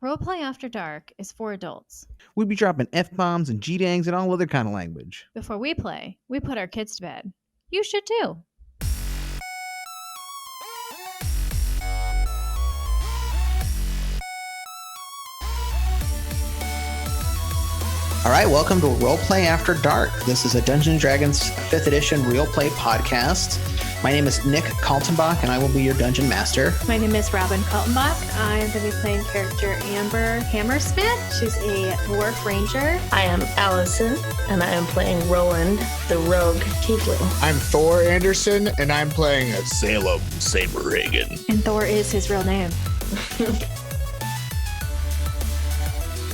Roleplay After Dark is for adults. We'd be dropping F-bombs and G-dangs and all other kind of language. Before we play, we put our kids to bed. You should too. All right, welcome to Roleplay After Dark. This is a Dungeons & Dragons 5th edition real play podcast. My name is Nick Kaltenbach, and I will be your dungeon master. My name is Robin Kaltenbach. I am going to be playing character Amber Hammersmith. She's a dwarf ranger. I am Allison, and I am playing Roland, the rogue tiefling. I'm Thor Anderson, and I'm playing a Salem Saberhagen. And Thor is his real name.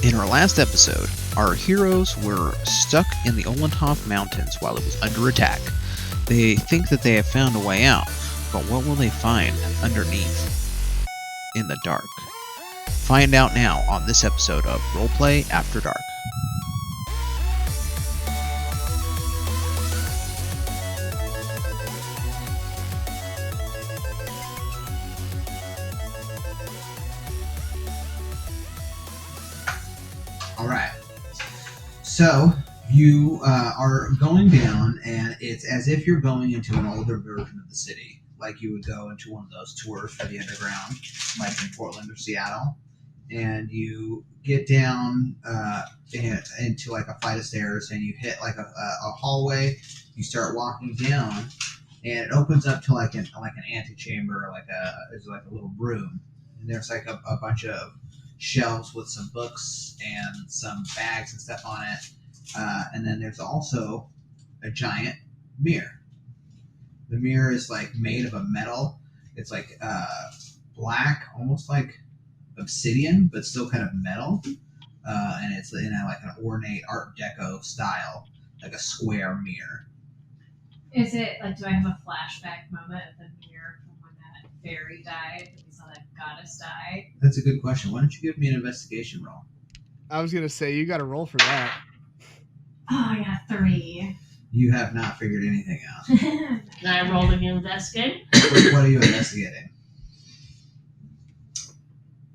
In our last episode, our heroes were stuck in the Olantoff mountains while it was under attack. They think that they have found a way out, but what will they find underneath in the dark? Find out now on this episode of Roleplay After Dark. All right. So you are going down, and it's as if you're going into an older version of the city, like you would go into one of those tours for the underground, like in Portland or Seattle. And you get down into like a flight of stairs, and you hit like a hallway. You start walking down, and it opens up to like an antechamber, there's like a little room, and there's like a bunch of shelves with some books and some bags and stuff on it. And then there's also a giant mirror. The mirror is like made of a metal. It's like black, almost like obsidian, but still kind of metal. And it's in like an ornate Art Deco style, like a square mirror. Is it like, do I have a flashback moment of the mirror from when that fairy died? We saw that goddess die. That's a good question. Why don't you give me an investigation roll? I was going to say, you got to roll for that. Oh, I got 3. You have not figured anything out. Can I roll to investigate? What are you investigating?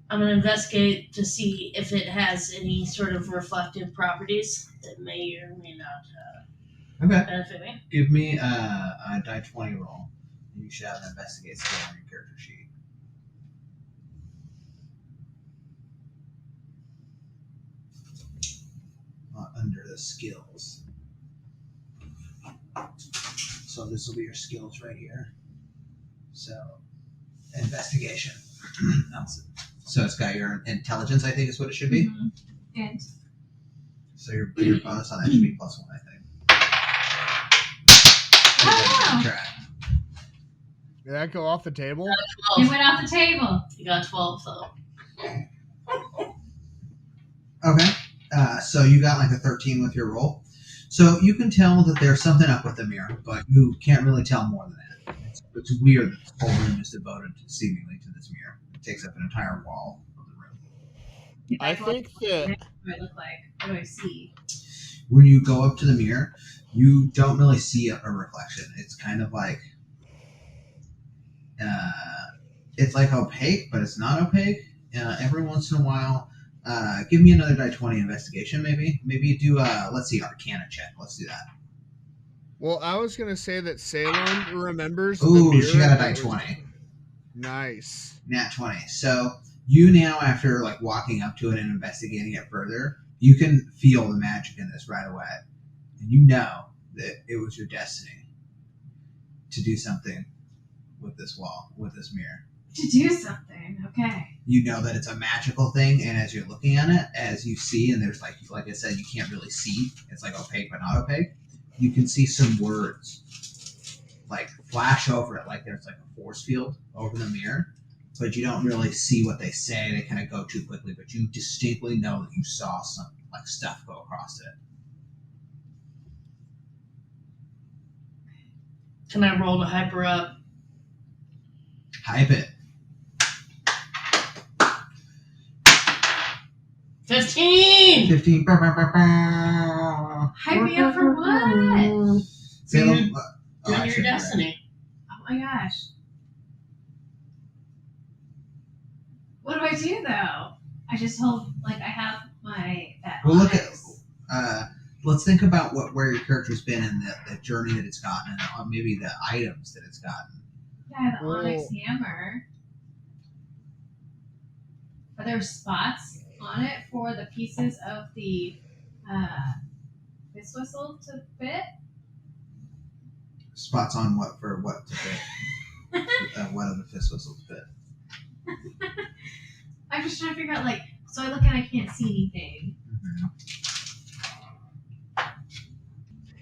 I'm going to investigate to see if it has any sort of reflective properties that may or may not benefit me. Give me a die 20 roll. You should have an investigate skill on your character sheet. Under the skills. So this will be your skills right here. So, investigation. So it's got your intelligence, I think is what it should be. Mm-hmm. And so your bonus on that should be +1, I think. Oh! Did that go off the table? It went off the table. You got 12, though. Okay. So you got like a 13 with your roll. So you can tell that there's something up with the mirror, but you can't really tell more than that. It's weird that the whole room is devoted seemingly to this mirror. It takes up an entire wall of the room. I think that... What do I look like? What do I see? When you go up to the mirror, you don't really see a reflection. It's kind of like... it's like opaque, but it's not opaque. Every once in a while... give me another die 20 investigation, maybe. Maybe you do, let's see, Arcana check. Let's do that. Well, I was going to say that Salem remembers Ooh, the mirror. she got a die 20. Nice. Nat 20. So you now, after like walking up to it and investigating it further, you can feel the magic in this right away. And you know that it was your destiny to do something with this wall, with this mirror. To do something, okay. You know that it's a magical thing, and as you're looking at it, as you see, and there's like I said, you can't really see. It's like opaque but not opaque. You can see some words like flash over it, like there's like a force field over the mirror, but you don't really see what they say. They kind of go too quickly, but you distinctly know that you saw some like stuff go across it. Can I roll to hyper up? Hype it. 15! 15. Hype me up for what? Salem, Doing your destiny. Oh my gosh. What do I do though? I just hold, like, I have that Well, look at. onyx. Let's think about where your character's been and the journey that it's gotten, and maybe the items that it's gotten. Yeah, I have the onyx Well- hammer. Are there spots on it for the pieces of the fist whistle to fit? Spots on what to fit. What other fist whistles fit? I'm just trying to figure out, like, so I look and I can't see anything. Mm-hmm.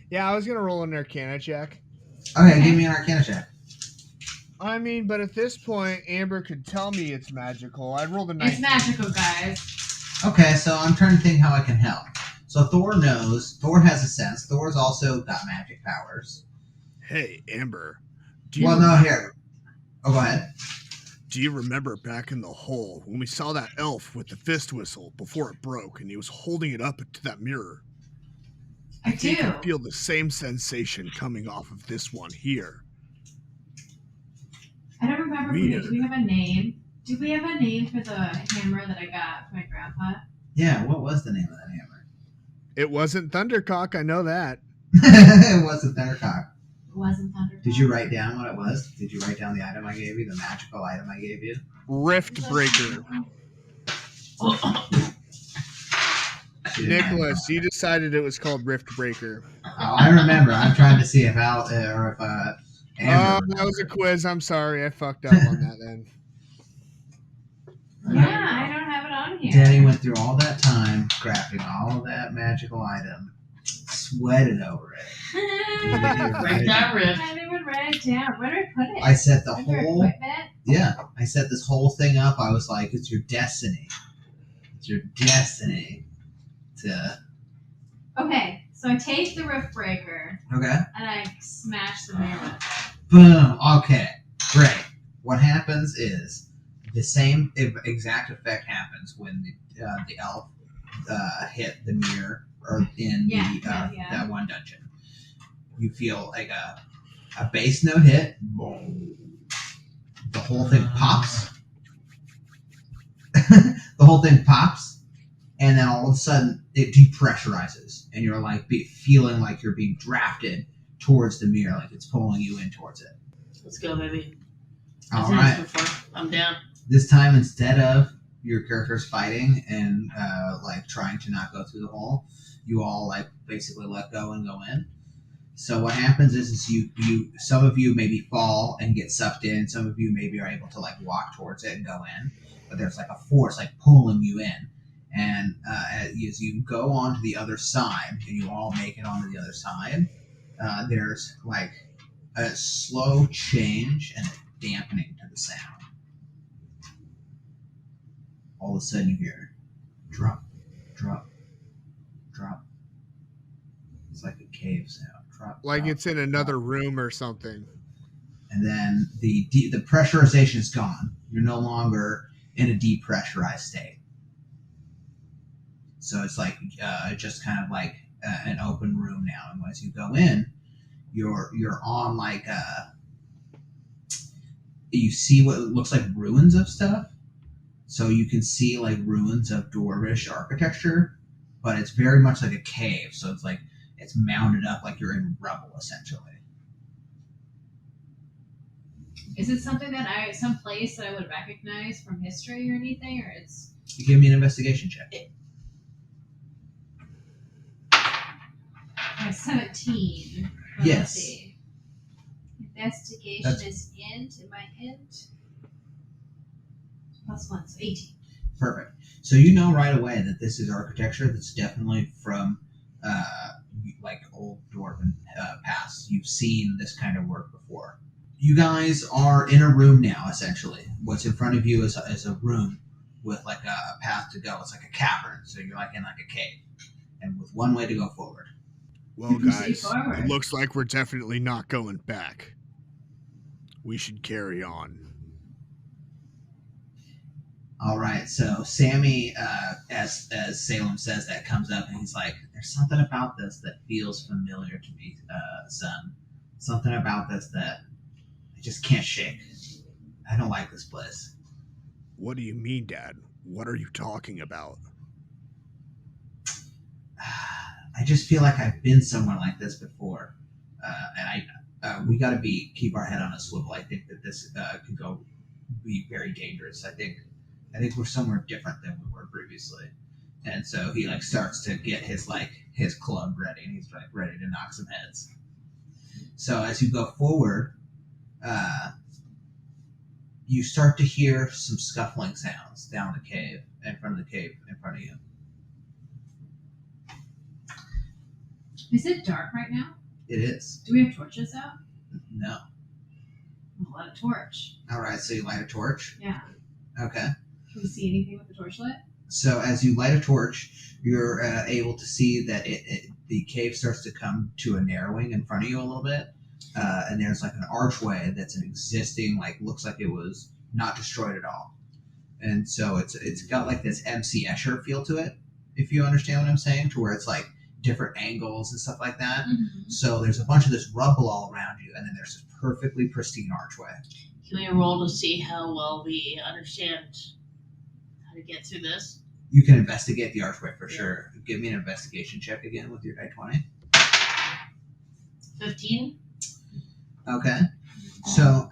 Yeah, I was gonna roll an Arcana check. Okay, give me an Arcana check. I mean, but at this point, Amber could tell me it's magical. I rolled a 19. It's magical, guys. Okay, so I'm trying to think how I can help. So Thor knows. Thor has a sense. Thor's also got magic powers. Hey, Amber. Here. Oh, go ahead. Do you remember back in the hole when we saw that elf with the fist whistle before it broke and he was holding it up to that mirror? I think do. I feel the same sensation coming off of this one here. I don't remember. Weird. Do we have a name? Do we have a name for the hammer that I got from my grandpa? Yeah, what was the name of that hammer? It wasn't Thundercock, I know that. It wasn't Thundercock. It wasn't Thunder. Did you write down what it was? Did you write down the item I gave you, the magical item I gave you? Rift Breaker. Nicholas, you decided it was called Rift Breaker. Oh, I remember. I'm trying to see if Al or if Amber. That was a quiz. I'm sorry. I fucked up on that then. Yeah, I don't have it on here. Danny went through all that time crafting all of that magical item, sweated over it. Break that rift. I didn't even write it down. Where did I put it? I set the Under whole equipment? I set this whole thing up. I was like, it's your destiny. It's your destiny to. Okay, so I take the rift breaker Okay. and I smash the mirror with it. Boom. Okay. Great. What happens is the same exact effect happens when the elf hit the mirror or in that one dungeon. You feel like a bass note hit. The whole thing pops. The whole thing pops, and then all of a sudden it depressurizes, and you're like feeling like you're being drafted towards the mirror, like it's pulling you in towards it. Let's go, baby. All I've done right. this before. I'm down. This time, instead of your characters fighting and like trying to not go through the hole, you all like basically let go and go in. So what happens is you some of you maybe fall and get sucked in. Some of you maybe are able to like walk towards it and go in, but there's like a force like pulling you in. And as you go on to the other side, and you all make it onto the other side, there's like a slow change and a dampening to the sound. All of a sudden you hear drop, drop, drop. It's like a cave sound. Drop, Like drop, it's in another drop. room or something. And then the pressurization is gone. You're no longer in a depressurized state. So it's like just kind of like an open room now. And once you go in, you're on like you see what looks like ruins of stuff. So you can see like ruins of dwarvish architecture, but it's very much like a cave. So it's like it's mounded up like you're in rubble essentially. Is it something that some place that I would recognize from history or anything, or it's? You give me an investigation check. 17. Yes. Let's see. Investigation is int. Am I int? +1, so 18. Perfect. So you know right away that this is architecture that's definitely from like old dwarven past. You've seen this kind of work before. You guys are in a room now, essentially. What's in front of you is a room with like a path to go. It's like a cavern, so you're like in like a cave, and with one way to go forward. Well, guys, forward. it looks like we're definitely not going back. We should carry on. All right, so Sammy, as Salem says that, comes up and he's like, "There's something about this that feels familiar to me, son. Something about this that I just can't shake. I don't like this place." What do you mean, Dad? What are you talking about? I just feel like I've been somewhere like this before, and we got to keep our head on a swivel. I think that this could be very dangerous. I think we're somewhere different than we were previously, and so he like starts to get his club ready, and he's like ready to knock some heads. So as you go forward, you start to hear some scuffling sounds down the cave in front of you. Is it dark right now? It is. Do we have torches out? No. I'll light a torch. All right, so you light a torch? Yeah. Okay. Can we see anything with the torch lit? So as you light a torch, you're able to see that the cave starts to come to a narrowing in front of you a little bit. And there's like an archway that's an existing, like looks like it was not destroyed at all. And so it's got like this MC Escher feel to it, if you understand what I'm saying, to where it's like different angles and stuff like that. Mm-hmm. So there's a bunch of this rubble all around you, and then there's this perfectly pristine archway. Can we roll to see how well we understand how to get through this? You can investigate the archway for sure. Give me an investigation check again with your die 20. 15. Okay. So,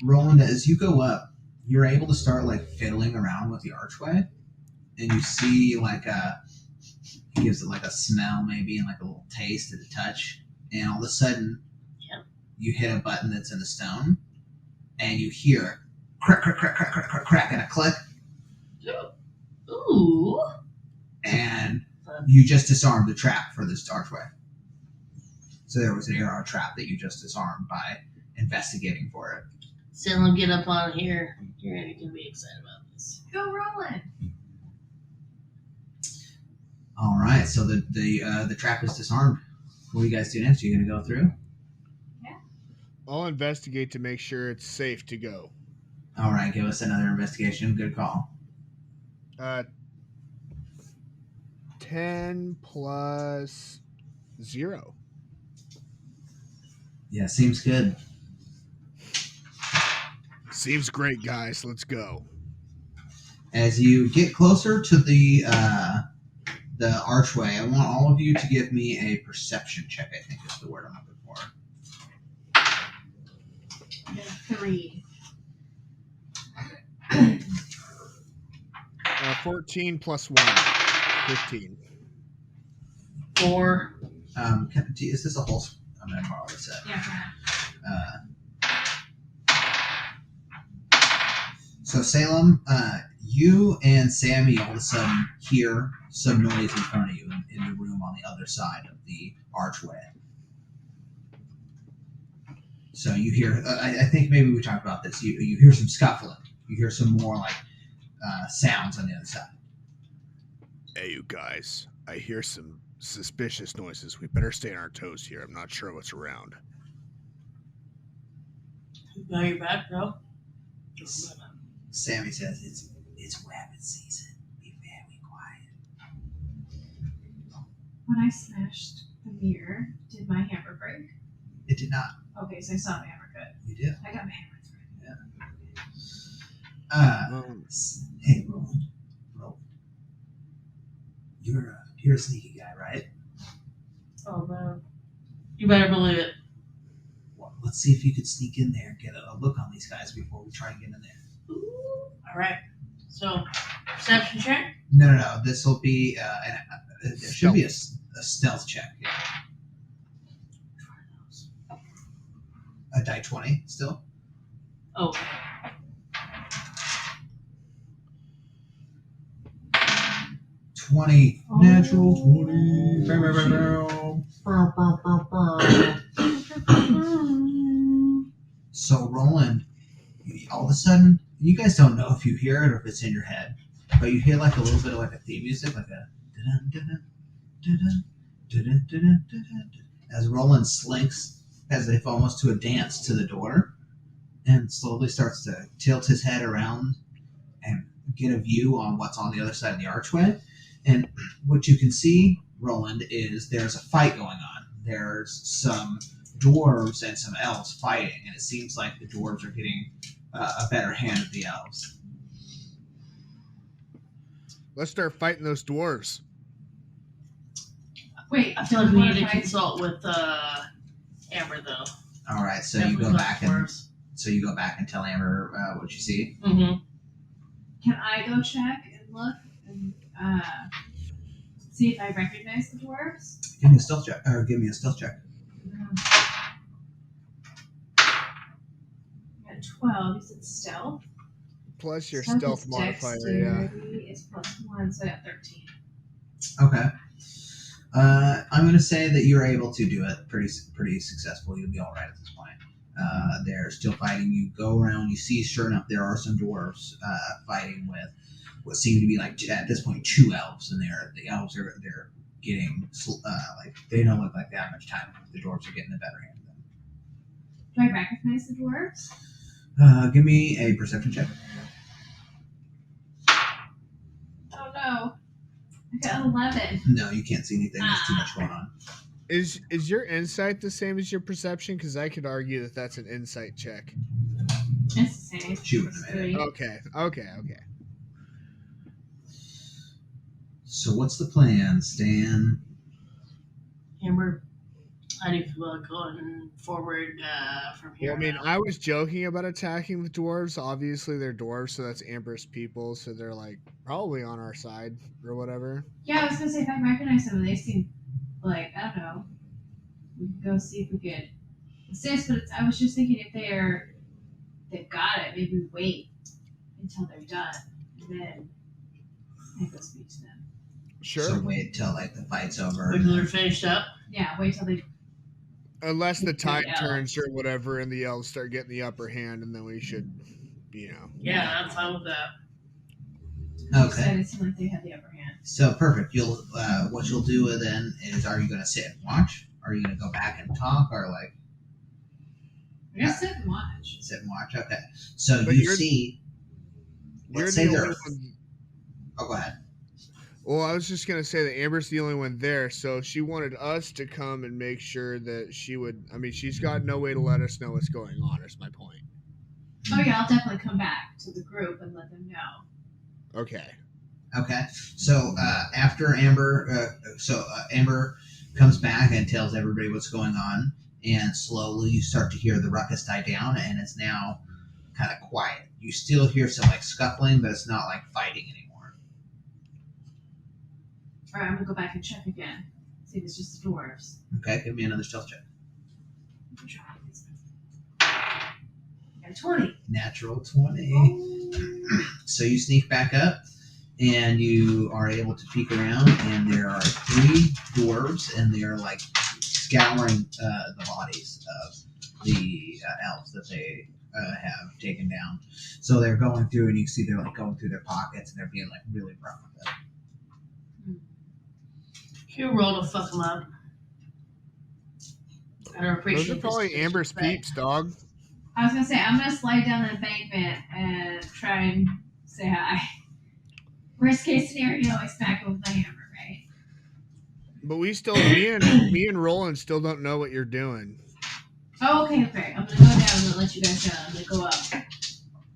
Roland, as you go up, you're able to start like fiddling around with the archway, and you see like he gives it like a smell maybe and like a little taste and a touch, and all of a sudden, you hit a button that's in the stone, and you hear crack, crack, crack, crack, crack, crack, crack, and a click. Ooh. And you just disarmed the trap for this archway. So there was an arrow trap that you just disarmed by investigating for it. Salem, get up on here. You're going to be excited about this. Go rolling. All right, so the trap is disarmed. What do you guys do next? Are you going to go through? Yeah. I'll investigate to make sure it's safe to go. All right, give us another investigation. Good call. 10 plus 0. Yeah, seems good. Seems great, guys. Let's go. As you get closer to the archway, I want all of you to give me a perception check. I think is the word I'm looking for. 3. 14 plus 1. 15. 4. Is this a whole? I'm gonna borrow this set. Yeah. So Salem, you and Sammy all of a sudden hear some noise in front of you in the room on the other side of the archway. So you hear, I think maybe we talked about this. You hear some scuffling. You hear some more like sounds on the other side. Hey, you guys. I hear some suspicious noises. We better stay on our toes here. I'm not sure what's around. You got your back, bro? Sammy says it's weapon season. Be very quiet. When I smashed the mirror, did my hammer break? It did not. Okay, so I saw the hammer good. You did. I got my hammer through. Hey, Roland. You're a sneaky guy, right? Oh, man. You better believe it. Well, let's see if you could sneak in there and get a look on these guys before we try and get in there. Ooh. All right. So, perception check? No. This will be there should be a stealth check. Yeah. A die 20 still. Oh. 20. Oh. Natural 20. So Roland, all of a sudden, you guys don't know if you hear it or if it's in your head, but you hear like a little bit of like a theme music, like a as Roland slinks as if almost to a dance to the door and slowly starts to tilt his head around and get a view on what's on the other side of the archway. And what you can see, Roland, is there's a fight going on. There's some dwarves and some elves fighting, and it seems like the dwarves are getting a better hand of the elves. Let's start fighting those dwarves. Wait, I feel like we need to consult with Amber though. All right, so Definitely you go not back dwarves. and tell Amber what you see. Mm-hmm. Can I go check and look and see if I recognize the dwarves? Give me a stealth check. I got 12. You said stealth. Plus your stealth modifier, yeah. Is +1, so I got 13. Okay. I'm going to say that you're able to do it pretty successfully. You'll be all right at this point. They're still fighting. You go around. You see, sure enough, there are some dwarves fighting with what seem to be like at this point 2 elves, and the elves are getting like they don't look like they have much time. The dwarves are getting the better hand of them. Do I recognize the dwarves? Give me a perception check. Oh no. I got 11. No, you can't see anything. There's too much going on. Is your insight the same as your perception? Because I could argue that that's an insight check. It's the same. She wouldn't have made it. Okay. So what's the plan, Stan? Amber, how do you feel about going forward from here? Well, I mean, I was joking about attacking the dwarves. Obviously, they're dwarves, so that's Amber's people, so they're like probably on our side or whatever. Yeah, I was gonna say if I recognize them, they seem like I don't know. We could go see if we could assist, but I was just thinking if they've got it, maybe we wait until they're done and then I go speak to them. Sure. So wait till like the fight's over. Wait till they're finished up? Yeah, wait till they. Unless the tide turns or whatever and the elves start getting the upper hand, and then we should, Yeah, I'm fine with that. Okay. It seemed like they had the upper hand. So perfect. What you'll do then is, are you going to sit and watch? Are you going to go back and talk, or like? We're gonna sit and watch. Sit and watch. Okay. So But you see. You're Let's the say only there. one. Oh, go ahead. Well, I was just gonna say that Amber's the only one there, so she wanted us to come and make sure that she would. I mean, she's got no way to let us know what's going on. Is my point. Oh yeah, I'll definitely come back to the group and let them know. Okay. Okay. So after Amber, Amber comes back and tells everybody what's going on, and slowly you start to hear the ruckus die down, and it's now kind of quiet. You still hear some like scuffling, but it's not like fighting anymore. Alright, I'm gonna go back and check again. See if it's just the dwarves. Okay, give me another stealth check. Got 20. Natural 20. So you sneak back up, and you are able to peek around, and there are 3 dwarves, and they are like scouring the bodies of the elves that they have taken down. So they're going through, and you see they're like going through their pockets, and they're being like really rough with it. You roll to fuck them up. I don't appreciate Those are probably this, Amber's but- peeps, dog. I was gonna say I'm gonna slide down the embankment and try and say hi. Worst case scenario, I smack him with my hammer, right? But me and Roland still don't know what you're doing. Oh, okay. I'm gonna go down and let you guys know. I'm gonna go up.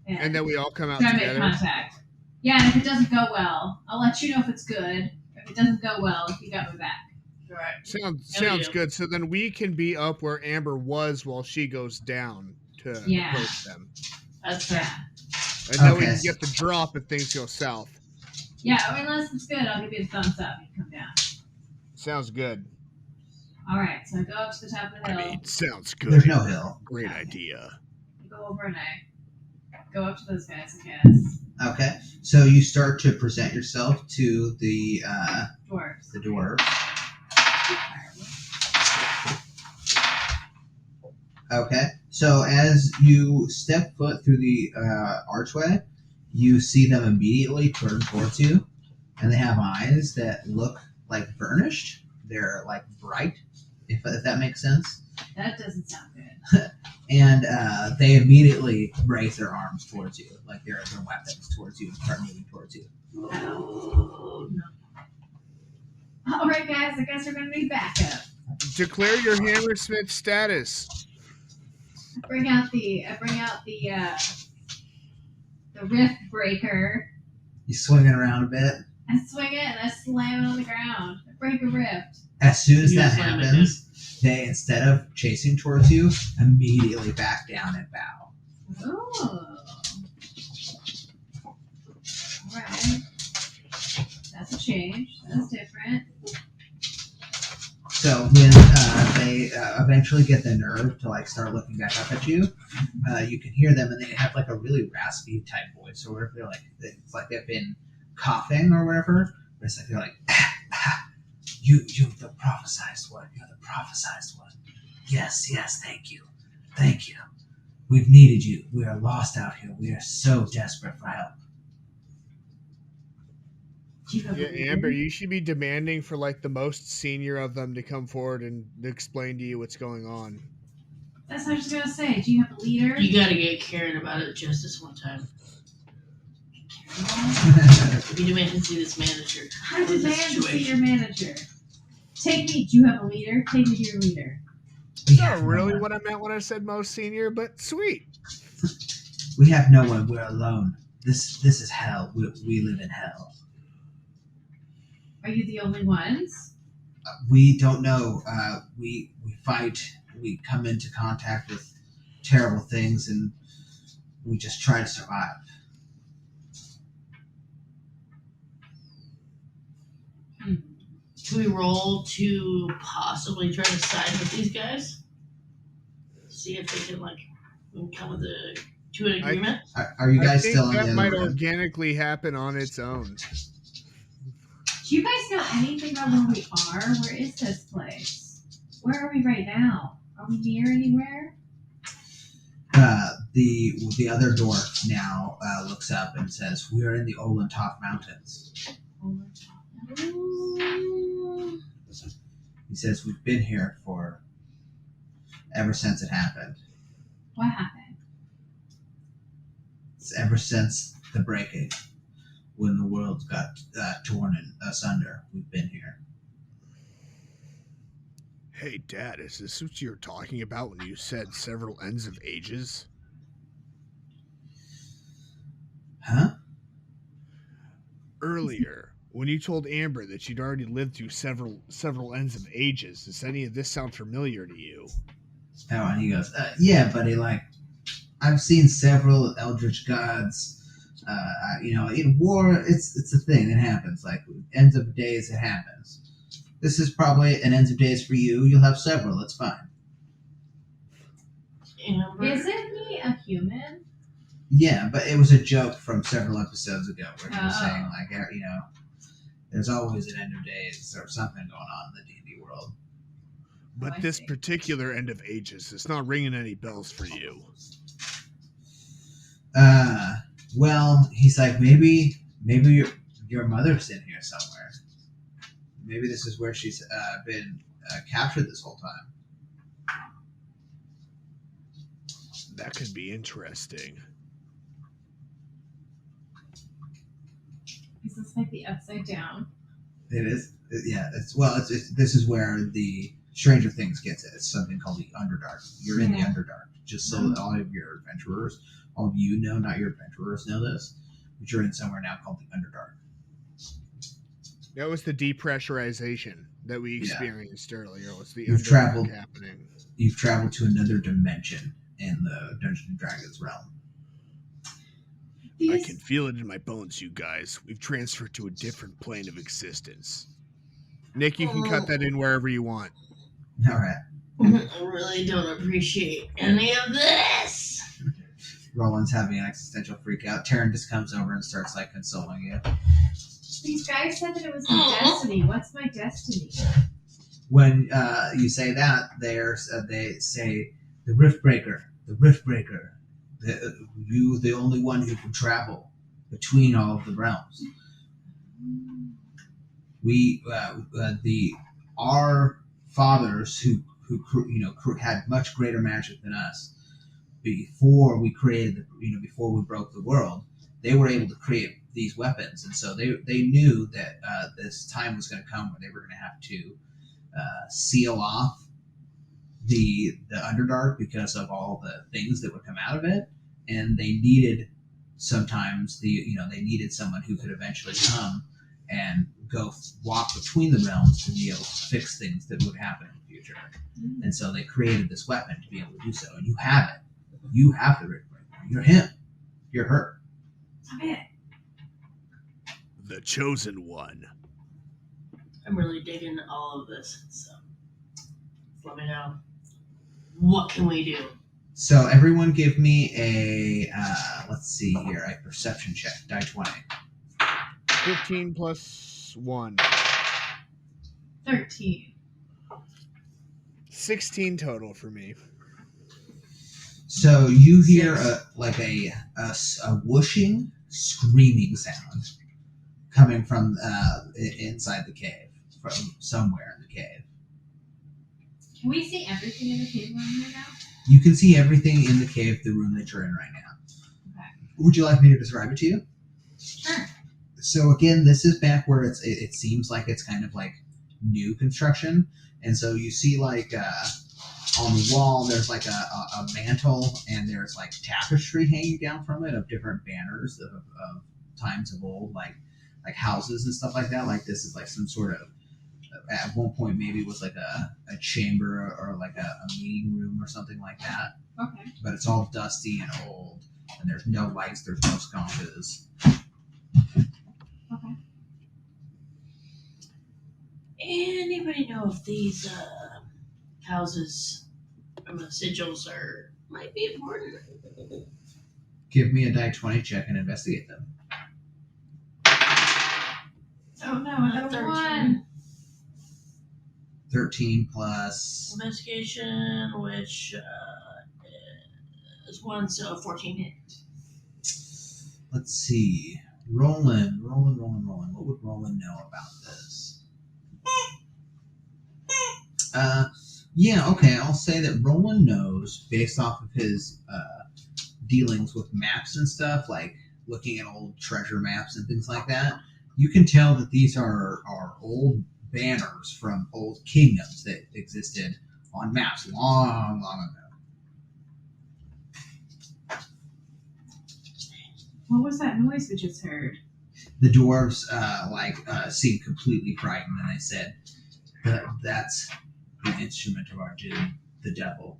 And then we all come out try to together. make contact. Yeah, and if it doesn't go well, I'll let you know if it's good. If it doesn't go well, you got my back. Right. Sounds good. So then we can be up where Amber was while she goes down to approach them. That's fair. And then we can get the drop if things go south. Yeah, unless it's good, I'll give you a thumbs up. You can come down. Sounds good. All right, so I go up to the top of the hill. I mean, sounds good. There's no hill. Great idea. I go over and I go up to those guys, I guess. Okay, so you start to present yourself to the Dwarves. the dwarves. Okay, so as you step foot through the archway, you see them immediately turn towards you, and they have eyes that look like burnished. They're like bright, if that makes sense. That doesn't sound good. And they immediately raise their arms towards you, like they're weapons towards you, and start moving towards you. Oh, no. All right, guys, I guess we're gonna need backup. Declare your hammersmith status. I bring out the rift breaker. You swing it around a bit. I swing it and I slam it on the ground. I break a rift. As soon as You that slam it, happens, they, instead of chasing towards you, immediately back down and bow. Oh. Alright. That's a change. That's different. So when they eventually get the nerve to like start looking back up at you, you can hear them, and they have like a really raspy type voice, or whatever. They're like, it's like they've been coughing or whatever. But it's like they're like, you're the prophesized one. You're the prophesized one. Yes, thank you. We've needed you. We are lost out here. We are so desperate for help. Yeah, Amber, you should be demanding for like the most senior of them to come forward and explain to you what's going on. That's what I was gonna say. Do you have a leader? You gotta get Karen about it just this one time. You demand to see this manager. I demand to see your manager. Take me. Do you have a leader? Take me to your leader. We Not have no really one. what I meant when I said most senior, but sweet. We have no one. We're alone. This is hell. We live in hell. Are you the only ones? We don't know. We fight. We come into contact with terrible things, and we just try to survive. Can we roll to possibly try to side with these guys? See if they can like come to an agreement. Are you I guys think still on that the might other room? organically happen on its own. Do you guys know anything about where we are? Where is this place? Where are we right now? Are we near anywhere? The other dwarf now looks up and says, "We are in the Olantoff Mountains." He says, "We've been here for ever since it happened. What happened? It's ever since the breaking, when the world got torn asunder. We've been here." Hey, Dad, is this what you were talking about when you said several ends of ages? Huh? Earlier, when you told Amber that you'd already lived through several ends of ages, does any of this sound familiar to you? Oh, and he goes, "Yeah, buddy. Like, I've seen several eldritch gods. In war, it's a thing. It happens. Like ends of days, it happens. This is probably an ends of days for you. You'll have several. It's fine." Amber, Isn't he a human? Yeah, but it was a joke from several episodes ago where he was Oh. saying, like, there's always an end of days or something going on in the D&D world. But I this see. particular end of ages is not ringing any bells for you. Well, he's like, maybe your mother's in here somewhere. Maybe this is where she's been captured this whole time. That could be interesting. Is this like the upside down? It is, yeah. This is where the Stranger Things gets it. It's something called the Underdark. You're in the Yeah. Underdark. Just so that all of your adventurers, all of you know, not your adventurers know this, but you're in somewhere now called the Underdark. That was the depressurization that we Yeah. experienced earlier. It was the You've Underdark traveled- happening. You've traveled to another dimension in the Dungeons and Dragons realm. I can feel it in my bones, you guys. We've transferred to a different plane of existence. Nick, you can cut that in wherever you want. All right. I really don't appreciate any of this. Roland's having an existential freak out. Taryn just comes over and starts like consoling you. These guys said that it was my destiny. What's my destiny? When you say that, they say the Rift Breaker, you the only one who can travel between all of the realms. We our fathers who had much greater magic than us before we created before we broke the world. They were able to create these weapons, and so they knew that this time was going to come where they were going to have to seal off the Underdark because of all the things that would come out of it, and they needed sometimes they needed someone who could eventually come and walk between the realms to be able to fix things that would happen in the future. And so they created this weapon to be able to do so. And you have it. You have the Rift Breaker. You're him. You're her. Stop it. The chosen one. I'm really digging all of this, so let me know. What can we do? So everyone give me a, let's see here, a perception check. Die 20. 15 plus 1. 13. 16 total for me. So you hear a whooshing, screaming sound coming from inside the cave, from somewhere in the cave. Can we see everything in the cave room here now? You can see everything in the cave, the room that you're in right now. Okay. Would you like me to describe it to you? Sure. So again, this is back where it seems like it's kind of like new construction, and so you see like on the wall there's like a mantle, and there's like tapestry hanging down from it of different banners of times of old, like houses and stuff like that. Like this is like some sort of, at one point maybe it was like a chamber or like a meeting room or something like that. Okay. But it's all dusty and old, and there's no lights, there's no sconces. Okay. Anybody know if these houses or the sigils might be important? Give me a die 20 check and investigate them. Oh no, I got a 1. 13 plus. Investigation, which is 1, so 14 hit. Let's see. Roland. What would Roland know about this? Yeah, okay. I'll say that Roland knows, based off of his dealings with maps and stuff, like looking at old treasure maps and things like that. You can tell that these are old banners from old kingdoms that existed on maps long ago. What was that noise we just heard? The dwarves seemed completely frightened, and they said, "That's the instrument of our doom, the devil."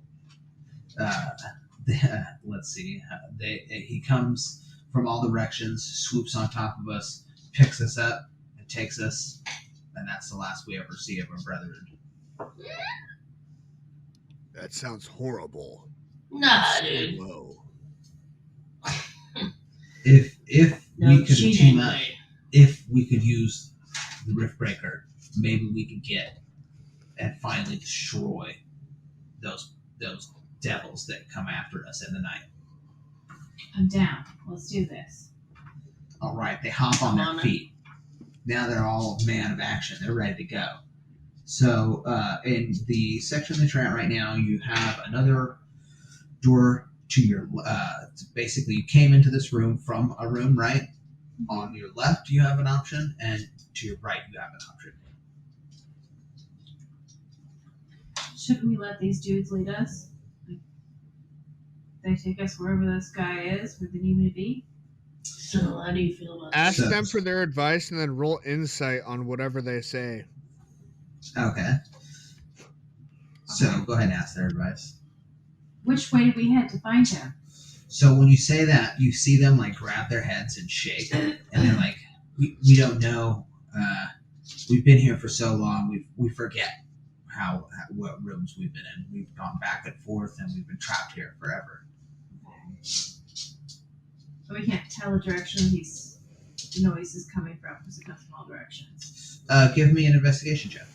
Let's see. He comes from all directions, swoops on top of us, picks us up, and takes us, and that's the last we ever see of our brethren. That sounds horrible. Nah, So dude. low. If No we could cheating, team up, mate. if we could use the Rift Breaker, maybe we could get and finally destroy those devils that come after us in the night. I'm down. Let's do this. All right, they hop on Come their on, feet. Now they're all man of action. They're ready to go. So in the section that you're at right now, you have another door to your basically you came into this room from a room, right? On your left you have an option, and to your right you have an option. Shouldn't we let these dudes lead us? Like, they take us wherever this guy is, where they need me to be? So, how do you feel about Ask this? them for their advice and then roll insight on whatever they say. Okay. So go ahead and ask their advice. Which way did we head to find him? So when you say that, you see them like grab their heads and shake, and they're like, "We don't know. We've been here for so long. We forget what rooms we've been in. We've gone back and forth, and we've been trapped here forever." So we can't tell the direction the noise is coming from because it comes from all directions. Give me an investigation check.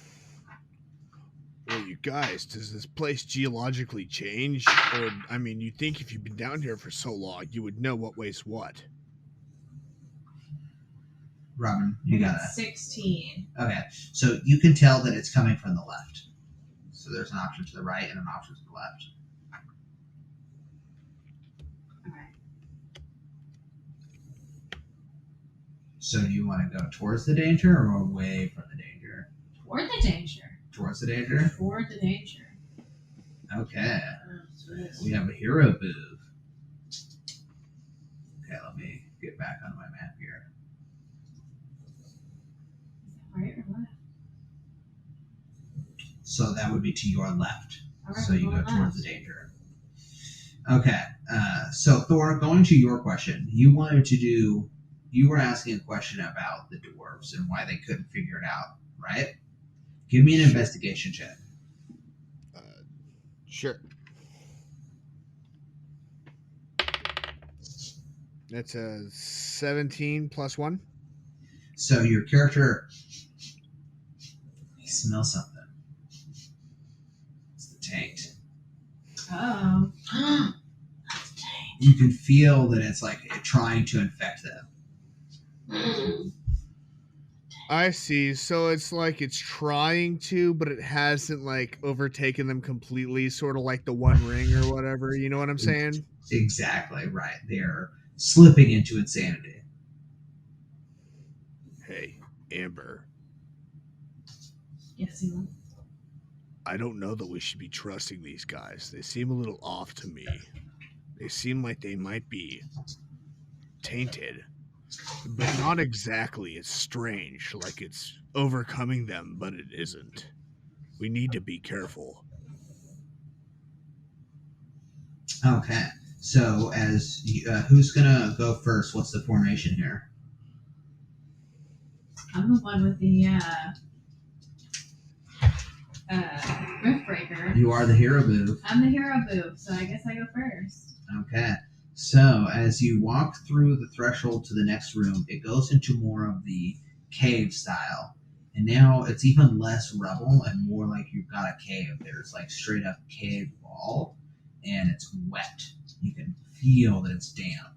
Well, you guys, does this place geologically change? Or, I mean, you'd think if you've been down here for so long, you would know what way's what. Robin, you got it. 16. Okay, so you can tell that it's coming from the left. So there's an option to the right and an option to the left. Alright. So do you want to go towards the danger or away from the danger? Toward the danger. Towards the danger? Toward the danger. Okay. So this- We have a hero move. Okay, let me get back on my map here. Right or left? So that would be to your left. All right, So you go going towards left. the danger. Okay. So Thor, going to your question, you were asking a question about the dwarves and why they couldn't figure it out, right? Give me an investigation check. Sure. That's a 17 plus 1. So your character, he smells something. It's the taint. Oh. That's dang. You can feel that it's like trying to infect them. I see. So it's like it's trying to, but it hasn't like overtaken them completely, sort of like the One Ring or whatever. You know what I'm saying? Exactly right. They're slipping into insanity. Hey, Amber, Yes, Salem. I don't know that we should be trusting these guys. They seem a little off to me. They seem like they might be tainted, but not exactly. It's strange, like it's overcoming them, but it isn't. We need to be careful. Okay. So as who's gonna go first? What's the formation here? I'm the one with the Riftbreaker. You are the hero booth. I'm the hero booth, so I guess I go first. Okay. So as you walk through the threshold to the next room, it goes into more of the cave style. And now it's even less rubble and more like you've got a cave. There's like straight up cave wall and it's wet. You can feel that it's damp.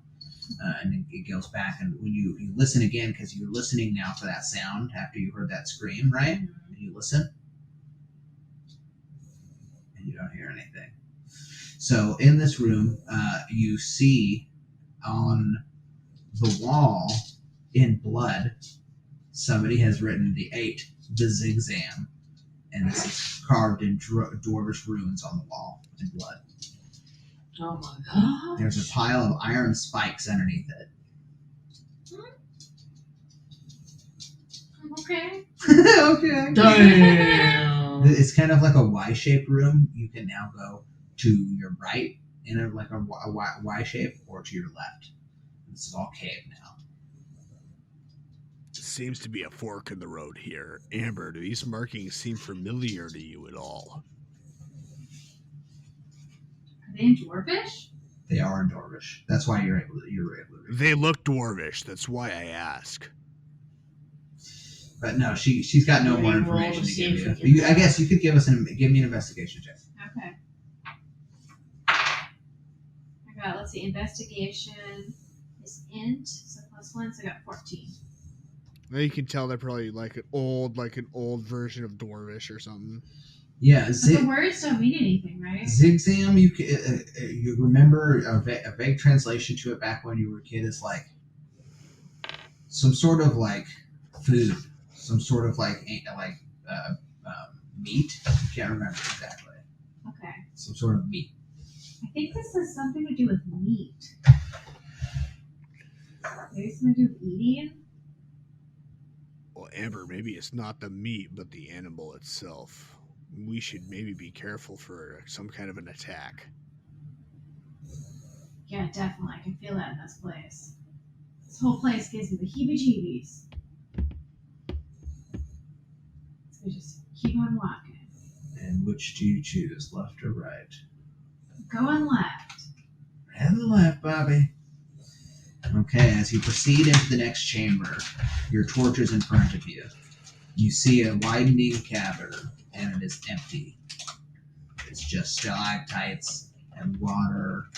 And it goes back, and when you listen again, because you're listening now for that sound after you heard that scream, right? And you listen, and you don't hear anything. So in this room, you see on the wall in blood, somebody has written the 8, the Zigzam, and this is carved in dwarvish runes on the wall in blood. Oh my god. There's a pile of iron spikes underneath it. Okay. Okay. Damn. It's kind of like a Y-shaped room. You can now go to your right in a Y shape or to your left. This is all cave now. Seems to be a fork in the road here. Amber, do these markings seem familiar to you at all? Are they in Dwarvish? They are in Dwarvish. That's why you're able to read. They look dwarvish. That's why I ask. But no, she's got no Can more we roll information to to see give if we you. can- I guess you could give me an investigation check. Okay. I got, let's see, investigation is int, so +1, so I got 14. Now you can tell they're probably like an old version of dwarvish or something. Yeah, But the words don't mean anything, right? Zigzam. You remember a vague translation to it back when you were a kid is like some sort of like food, some sort of like meat. I can't remember exactly. Okay. Some sort of meat. I think this has something to do with meat. Maybe something to do with eating? Well, Amber, maybe it's not the meat, but the animal itself. We should maybe be careful for some kind of an attack. Yeah, definitely. I can feel that in this place. This whole place gives me the heebie-jeebies. So we just keep on walking. And which do you choose, left or right? Going left. And left, Bobby. Okay, as you proceed into the next chamber, your torch is in front of you. You see a widening cavern, and it is empty. It's just stalactites and water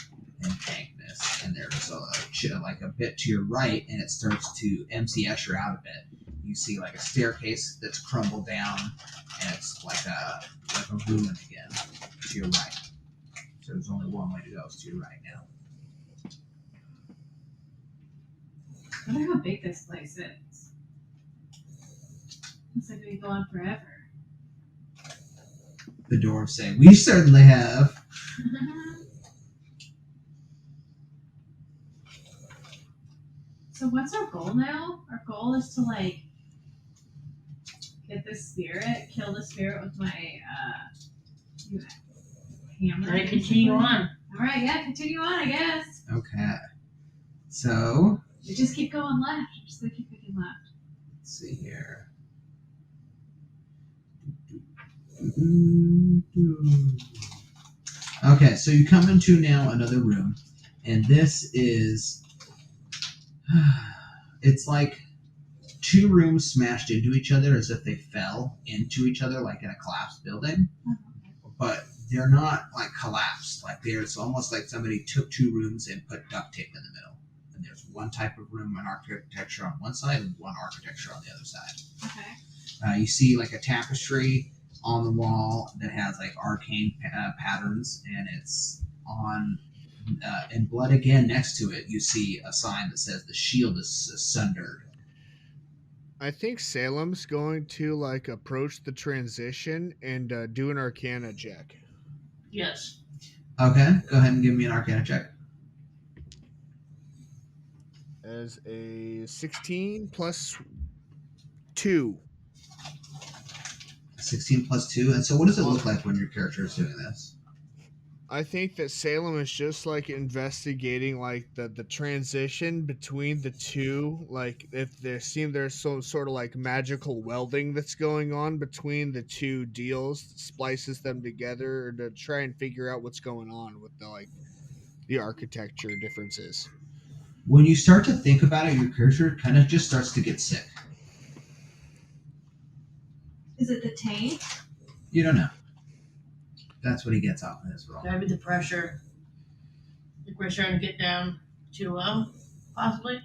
and dankness. And there's a bit to your right, and it starts to MC Escher out a bit. You see like a staircase that's crumbled down, and it's like a ruin again to your right. So there's only one way to go. It's to your right now. I wonder how big this place is. Looks like we could go on forever. The dwarves say, "We certainly have." So what's our goal now? Our goal is to get the spirit, kill the spirit with my hammer. Alright, continue on. Alright, yeah, continue on, I guess. Okay. So, We just keep going left. I'm just gonna keep picking left. let's see here. Okay, so you come into now another room, and this is. It's like two rooms smashed into each other as if they fell into each other, like in a collapsed building. But they're not like collapsed. Like it's almost like somebody took two rooms and put duct tape in the middle. And there's one type of room and architecture on one side and one architecture on the other side. Okay. You see like a tapestry on the wall that has like arcane patterns, and it's on in blood again. Next to it, you see a sign that says the shield is sundered. I think Salem's going to like approach the transition and do an Arcana check. Yes. Okay, go ahead and give me an Arcana check. As a 16 plus 2. 16 plus 2. And so what does it look like when your character is doing this? I think that Salem is just like investigating like the transition between the two, like if there's some sort of like magical welding that's going on between the two deals, splices them together to try and figure out what's going on with the architecture differences. When you start to think about it, your character kind of just starts to get sick. Is it the taint? You don't know. That's what he gets off of his roll. Maybe the pressure. I think we're starting to get down too low, possibly.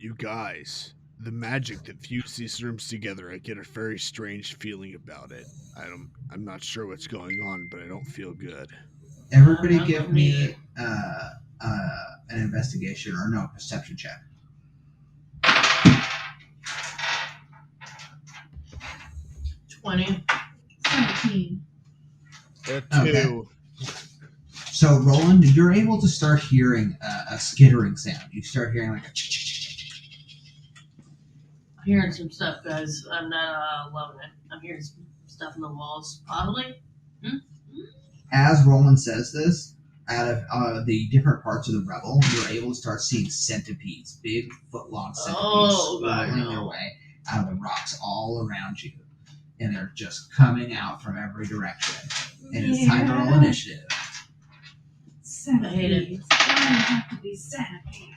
You guys, the magic that fused these rooms together, I get a very strange feeling about it. I'm not sure what's going on, but I don't feel good. Everybody give me an investigation or no, perception check. 20. 17. A 2. Okay. So, Roland, you're able to start hearing a skittering sound. You start hearing like a I'm hearing some stuff, guys. I'm not loving it. I'm hearing some stuff in the walls, possibly. As Roland says this, out of the different parts of the revel, you're able to start seeing centipedes, big foot-long centipedes, swirling their way out of the rocks all around you. And they're just coming out from every direction. And it's time to roll initiative. Centipedes. I hate it. Why does it have to be centipedes?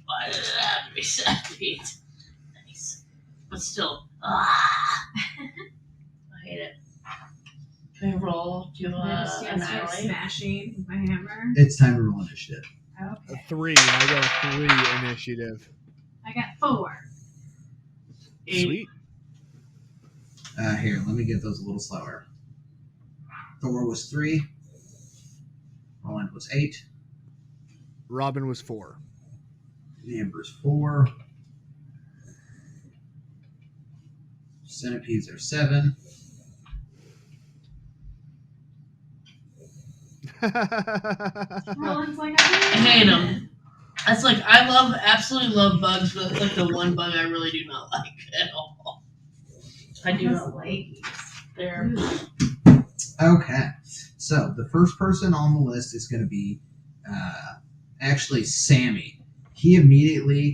Why did it have to be centipedes? Nice. But still, I hate it. Can I roll to Start annihilate? smashing with my hammer. It's time to roll initiative. A Okay. 3. I got a 3 initiative. I got 4. 8. Sweet. Here, let me get those a little slower. Thor was 3. Roland was 8. Robin was 4. Amber's 4. Centipedes are 7. Roland's like, I hate them. That's like, absolutely love bugs, but it's like the one bug I really do not like at all. I do not like they're Okay. So, the first person on the list is going to be actually Sammy. He immediately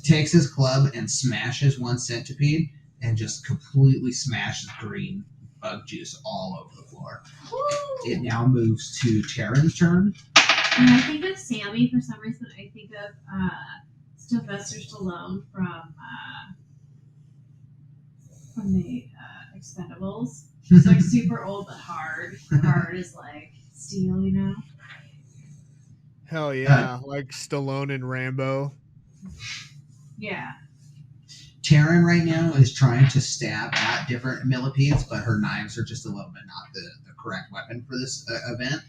takes his club and smashes one centipede and just completely smashes green bug juice all over the floor. It now moves to Taryn's turn. When I think of Sammy, for some reason, I think of Sylvester Stallone from the Expendables. He's like super old but hard. Hard is like steel, you know? Hell yeah. Like Stallone and Rambo. Yeah. Taryn right now is trying to stab at different millipedes, but her knives are just a little bit not the correct weapon for this event.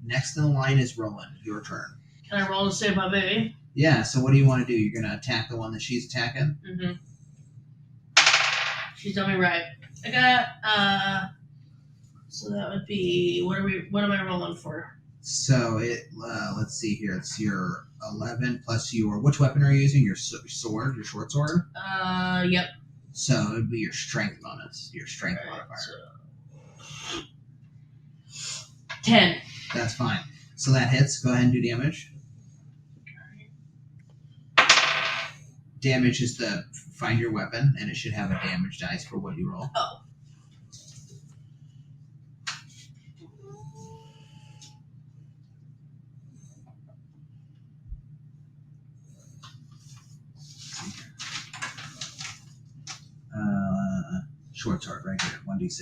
Next in the line is Roland. Your turn. Can I roll to save my baby? Yeah, so what do you want to do? You're going to attack the one that she's attacking? Mm-hmm. She's done me right. I got so that would be what am I rolling for? So let's see here. It's your 11 plus your. Which weapon are you using? Your sword, your short sword. Yep. So it would be your strength bonus, your strength Alright, modifier. so 10. That's fine. So that hits. Go ahead and do damage. Damage is the find your weapon, and it should have a damage dice for what you roll. Oh. Short sword right here, 1d6,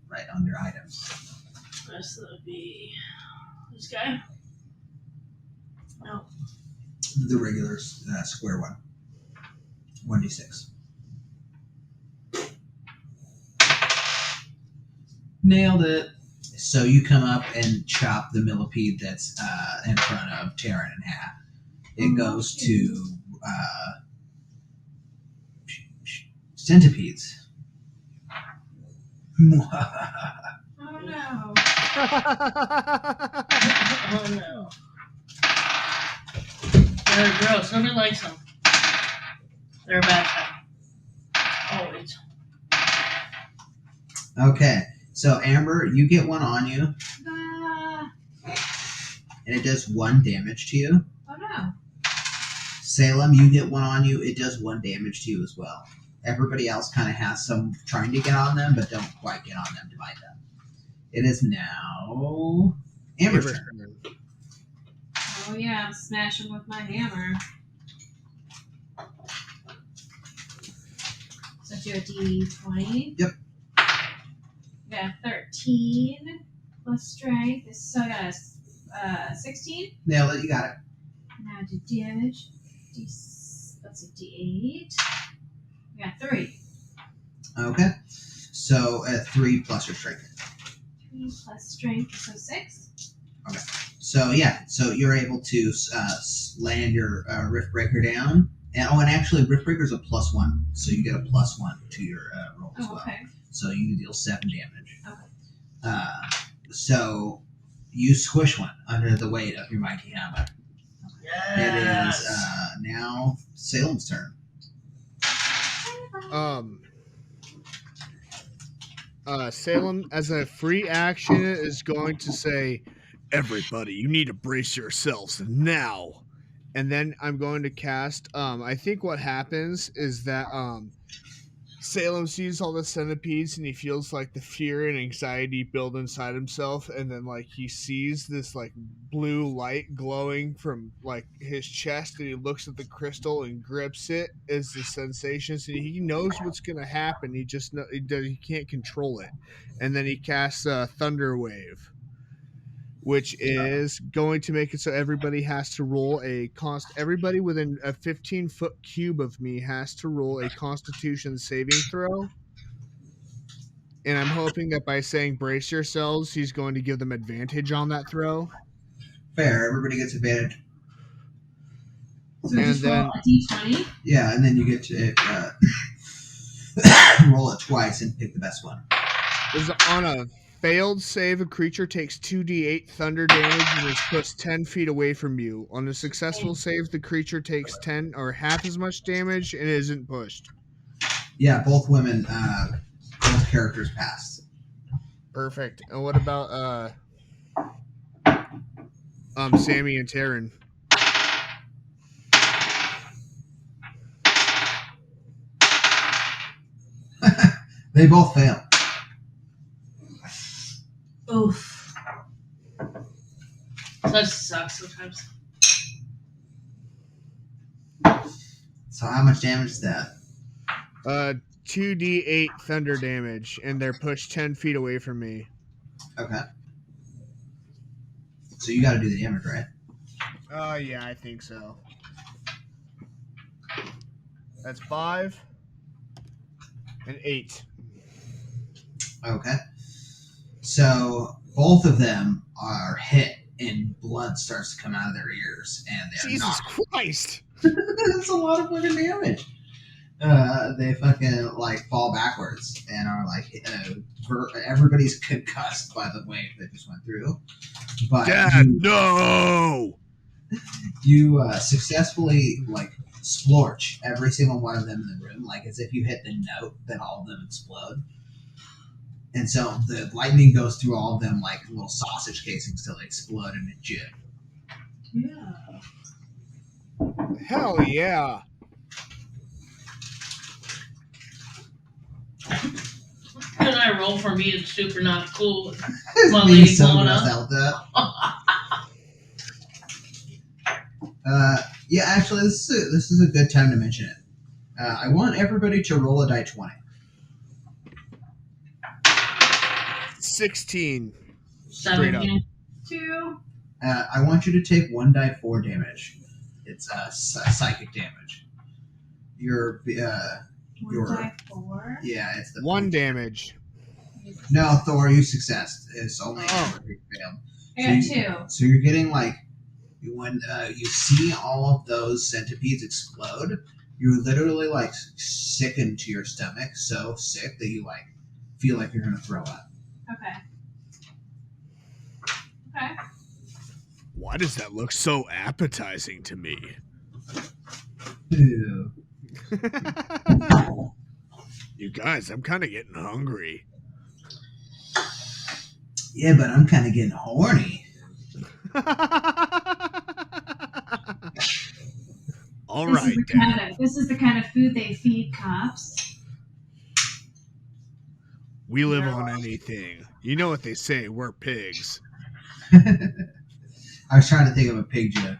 right under items. Rest that would be this guy. No. The regular square one, 1d6. Nailed it. So you come up and chop the millipede that's in front of Taryn in half. It goes to centipedes. Oh no. Oh no. They're gross. Nobody likes them. They're a bad time. Always. Okay, so Amber, you get one on you, Ah. and it does 1 damage to you. Oh no. Salem, you get one on you, it does 1 damage to you as well. Everybody else kind of has some trying to get on them, but don't quite get on them to bite them. It is now Amber's turn. Oh yeah, I'm smashing with my hammer. So do a D20. Yep. Got a 13 plus strength. So I got a 16. Nailed it, you got it. Now do damage. Let's see, D8. We got 3. Okay, so at 3 plus your strength. 3 plus strength, so 6. So yeah, so you're able to land your Rift Breaker down. And actually, Rift Breaker is a +1, so you get a +1 to your roll as well. Okay. So you can deal 7 damage. Okay. So you squish one under the weight of your mighty hammer. Yes. It is now Salem's turn. Salem, as a free action, is going to say, "Everybody, you need to brace yourselves now." And then I'm going to cast. I think what happens is that Salem sees all the centipedes and he feels like the fear and anxiety build inside himself, and then like he sees this like blue light glowing from like his chest, and he looks at the crystal and grips it as the sensations, and he knows what's gonna happen. He just he can't control it, and then he casts a thunder wave, which is going to make it so everybody has to roll everybody within a 15-foot cube of me has to roll a Constitution saving throw. And I'm hoping that by saying brace yourselves, he's going to give them advantage on that throw. Fair, everybody gets advantage. So we just roll a D20? Yeah, and then you get to roll it twice and pick the best one. Is on a failed save, a creature takes 2d8 thunder damage and is pushed 10 feet away from you. On a successful save, the creature takes 10 or half as much damage and isn't pushed. Yeah, both women, both characters passed. Perfect. And what about Sammy and Taryn? They both fail. Oof. That sucks sometimes. So how much damage is that? 2d8 thunder damage, and they're pushed 10 feet away from me. Okay. So you got to do the damage, right? Yeah, I think so. That's 5 and 8. Okay. So both of them are hit, and blood starts to come out of their ears, and they're Jesus knocked. Christ! That's a lot of fucking damage. they fucking like fall backwards and are like everybody's concussed by the wave that just went through. But Dad, no! you successfully like splorch every single one of them in the room, like as if you hit the note, then all of them explode. And so the lightning goes through all of them like little sausage casings till they explode into jib. Yeah. Hell yeah. Can I roll for me? It's super not cool. It's My me lady so blowing grossed up. out that. Yeah, actually, this is a good time to mention it. I want everybody to roll a die 20. 16. Straight up. 17. 2. I want you to take 1 die 4 damage. It's psychic damage. Your 1 Your- die 4. yeah, it's the 1 damage. No, Thor, you successed. It's only Oh. you failed. I got 2. So you're getting like when you see all of those centipedes explode, you're literally like sickened to your stomach, so sick that you like feel like you're gonna throw up. Okay. Okay. Why does that look so appetizing to me? Ew. You guys, I'm kind of getting hungry. Yeah, but I'm kind of getting horny. All This right, is the Dad. this is the kind of food they feed cops. We live on anything. You know what they say, we're pigs. I was trying to think of a pig joke.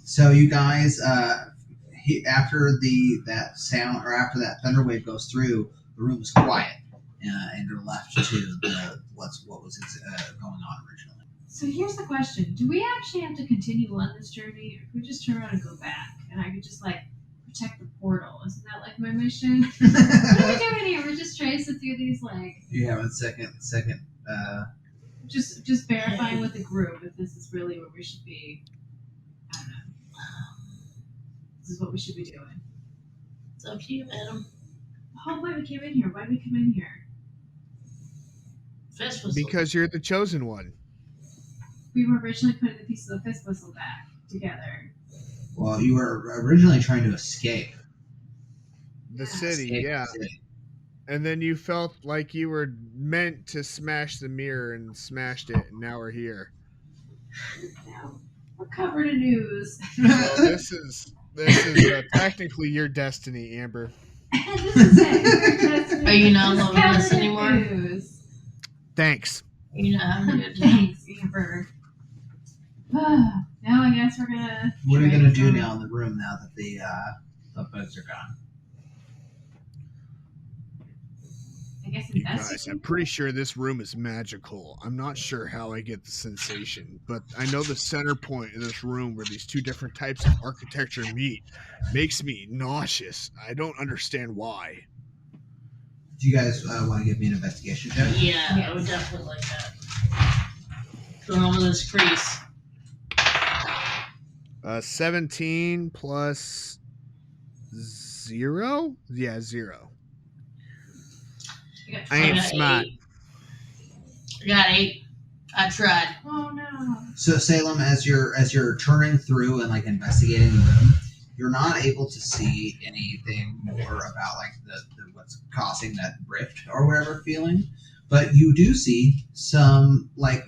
So you guys, after that sound or after that thunder wave goes through, the room is quiet, and you're left to what was going on originally. So here's the question: do we actually have to continue on this journey, or can we just turn around and go back? And I could just like protect the portal. Isn't that like my mission? What are we doing here? We're just tracing through these like You have a second. just verifying with the group if this is really what we should be. I don't know. This is what we should be doing. It's up to you, madam. Oh, why we came in here? Why did we come in here? Fist whistle. Because you're the chosen one. We were originally putting the pieces of the fist whistle back together. Well, you were originally trying to escape. The city, Escape yeah. the city. And then you felt like you were meant to smash the mirror and smashed it, and now we're here. Now we're covered in news. So this is technically your destiny, Amber. This is it. Are you not It's loving this covered in anymore? news. Thanks. You're not having a good time. Thanks, Amber. Now I guess we're gonna. What are we gonna do trade now in the room now that the folks are gone? I guess You guys, investigate. I'm pretty sure this room is magical. I'm not sure how I get the sensation, but I know the center point of this room where these two different types of architecture meet makes me nauseous. I don't understand why. Do you guys want to give me an investigation check? Yeah, I would definitely like that. Going over this crease. 17 plus 0? Yeah, 0. You got I ain't got smart. 8. I got 8. I tried. Oh no. So Salem, as you're turning through and like investigating the room, you're not able to see anything more about like the what's causing that rift or whatever feeling, but you do see some like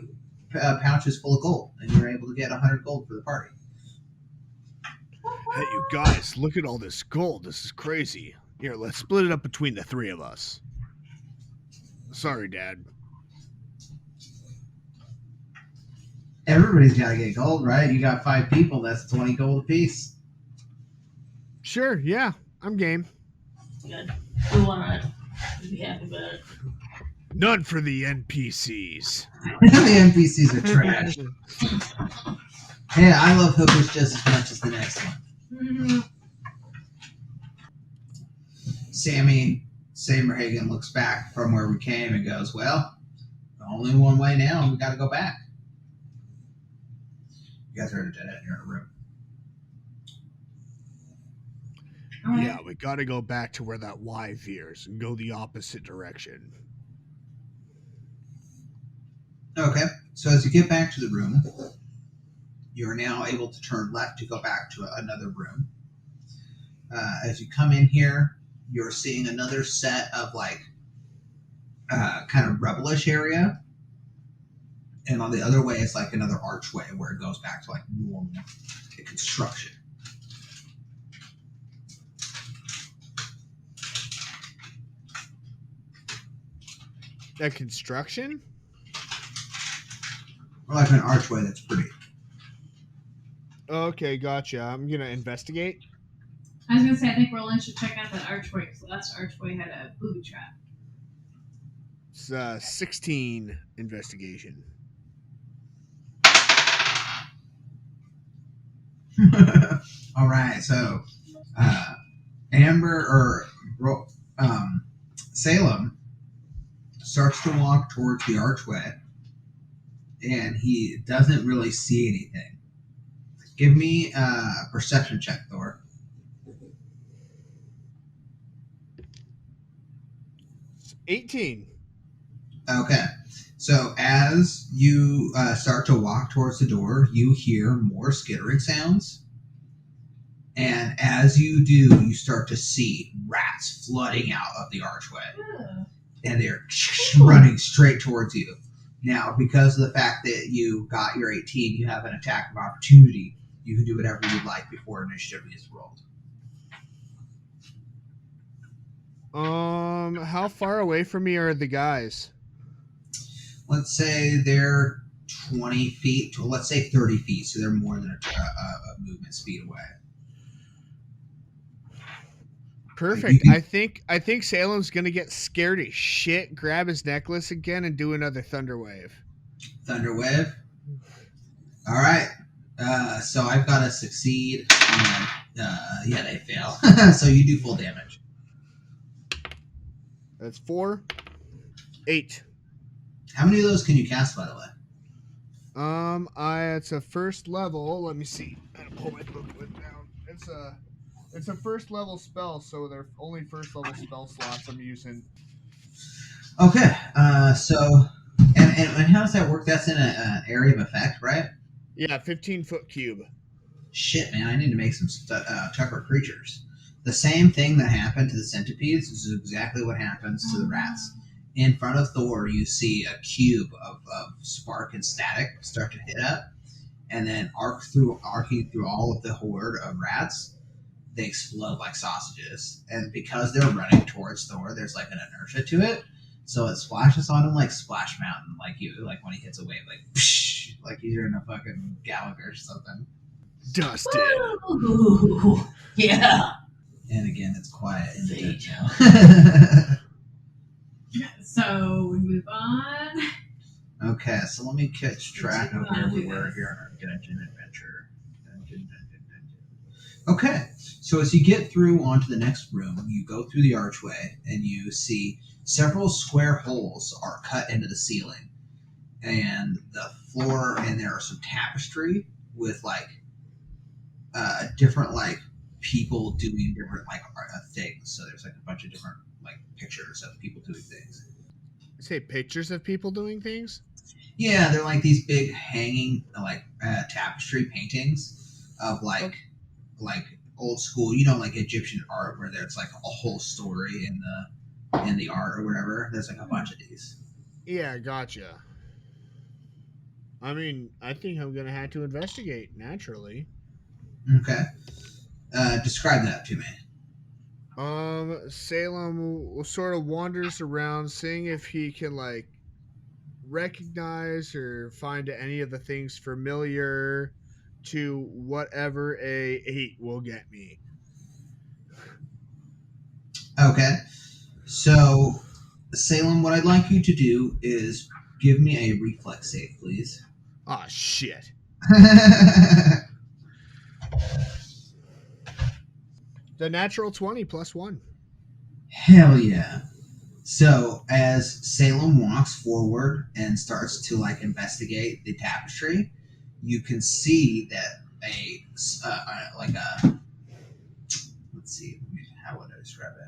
pouches full of gold, and you're able to get 100 gold for the party. Hey, you guys, look at all this gold. This is crazy. Here, let's split it up between the three of us. Sorry, Dad. Everybody's got to get gold, right? You got 5 people, that's 20 gold apiece. Sure, yeah, I'm game. Good. We want to be happy about it. None for the NPCs. The NPCs are trash. Hey, I love hookers just as much as the next one. Mm-hmm. Sammy Saberhagen looks back from where we came and goes, well, only one way now, and we got to go back. You guys are at a dead end. You're in a room. All right. Yeah, we gotta go back to where that Y veers and go the opposite direction. Okay, so as you get back to the room, you are now able to turn left to go back to another room. As you come in here, you're seeing another set of kind of rebellish area, and on the other way is like another archway where it goes back to like normal construction. That construction? Or like an archway that's pretty. Okay, gotcha. I'm gonna investigate. I was gonna say I think Roland should check out that archway because the last archway had a booby trap. It's 16 investigation. All right, so Amber or Salem starts to walk towards the archway, and he doesn't really see anything. Give me a perception check, Thor. 18. Okay, so as you start to walk towards the door, you hear more skittering sounds. And as you do, you start to see rats flooding out of the archway. And they're running straight towards you. Now, because of the fact that you got your 18, you have an attack of opportunity. You can do whatever you'd like before initiative is rolled. How far away from me are the guys? Let's say they're 20 feet, to, let's say 30 feet, so they're more than a movement speed away. Perfect. I think Salem's gonna get scared as shit, grab his necklace again, and do another thunder wave. Thunder wave. All right. So I've got to succeed. And, yeah, they fail. So you do full damage. That's 4, 8. How many of those can you cast, by the way? It's a first level. Let me see. I gotta pull my booklet down. It's a first level spell, so they're only first level spell slots I'm using. Okay. So, and how does that work? That's in an area of effect, right? Yeah, 15-foot cube. Shit, man! I need to make some Tucker creatures. The same thing that happened to the centipedes is exactly what happens to the rats. In front of Thor, you see a cube of spark and static start to hit up, and then arcing through all of the horde of rats. They explode like sausages, and because they're running towards Thor, there's like an inertia to it, so it splashes on him like Splash Mountain, like when he hits a wave, like psh, like he's in a fucking Gallagher or something. Dusted. Ooh, yeah. And again, it's quiet in the Fate. dungeon. So we move on. Okay, so let me catch track of where we were here on our dungeon adventure. Dungeon. Okay, so as you get through onto the next room, you go through the archway and you see several square holes are cut into the ceiling, and the floor, and there are some tapestry with like different like people doing different like things. So there's like a bunch of different like pictures of people doing things. You say pictures of people doing things? Yeah, they're like these big hanging like tapestry paintings of like old school, like Egyptian art where there's like a whole story in the art or whatever. There's like a bunch of these. Yeah, gotcha. I mean, I think I'm gonna have to investigate naturally. Okay. Describe that to me. Salem sort of wanders around, seeing if he can like recognize or find any of the things familiar to whatever a 8 will get me. Okay. So, Salem, what I'd like you to do is give me a reflex save, please. Ah, shit. The natural 20 plus 1. Hell yeah. So, as Salem walks forward and starts to like investigate the tapestry, you can see that let's see, let me describe it?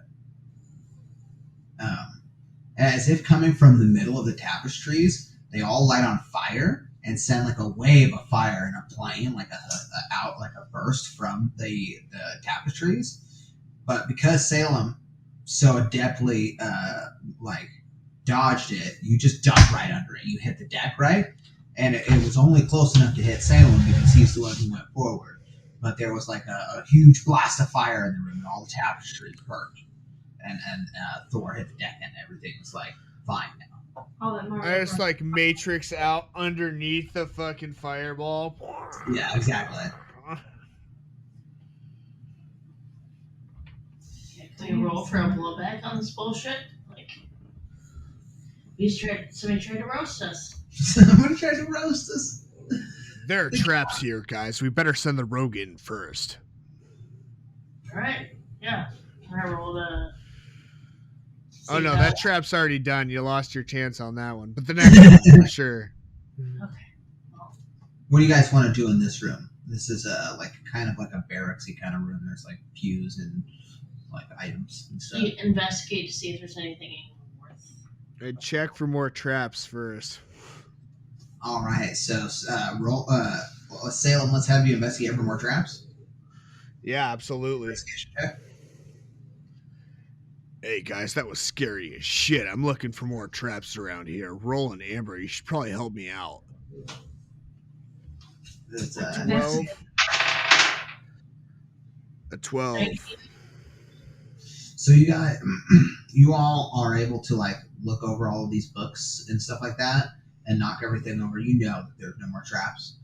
As if coming from the middle of the tapestries, they all light on fire and send like a wave of fire in a plane, like a burst from the tapestries. But because Salem so adeptly dodged it, you just ducked right under it. You hit the deck right, and it was only close enough to hit Salem because he's the one who went forward. But there was like a huge blast of fire in the room, and all the tapestries burnt. And Thor hit the deck, and everything was like fine now. All that Marvel. I just like Matrix out underneath the fucking fireball. Yeah, exactly. Can we roll for a blowback on this bullshit? Like, somebody tried to roast us. Someone tried to roast us. There are traps here, guys. We better send the rogue in first. Alright, yeah. I rolled a... Oh no, that trap's already done. You lost your chance on that one. But the next one, for sure. Okay. Well, What do you guys want to do in this room? This is kind of like a barracksy kind of room. There's like pews and like items and stuff. you investigate to see if there's anything worth... I'd check for more traps first. All right, so roll. Salem, let's have you investigate for more traps. Yeah, absolutely. Investigation check. Hey guys, that was scary as shit. I'm looking for more traps around here. Roland, Amber, you should probably help me out. That's 12. A 12. So you all are able to like look over all of these books and stuff like that and knock everything over. You know that there's no more traps.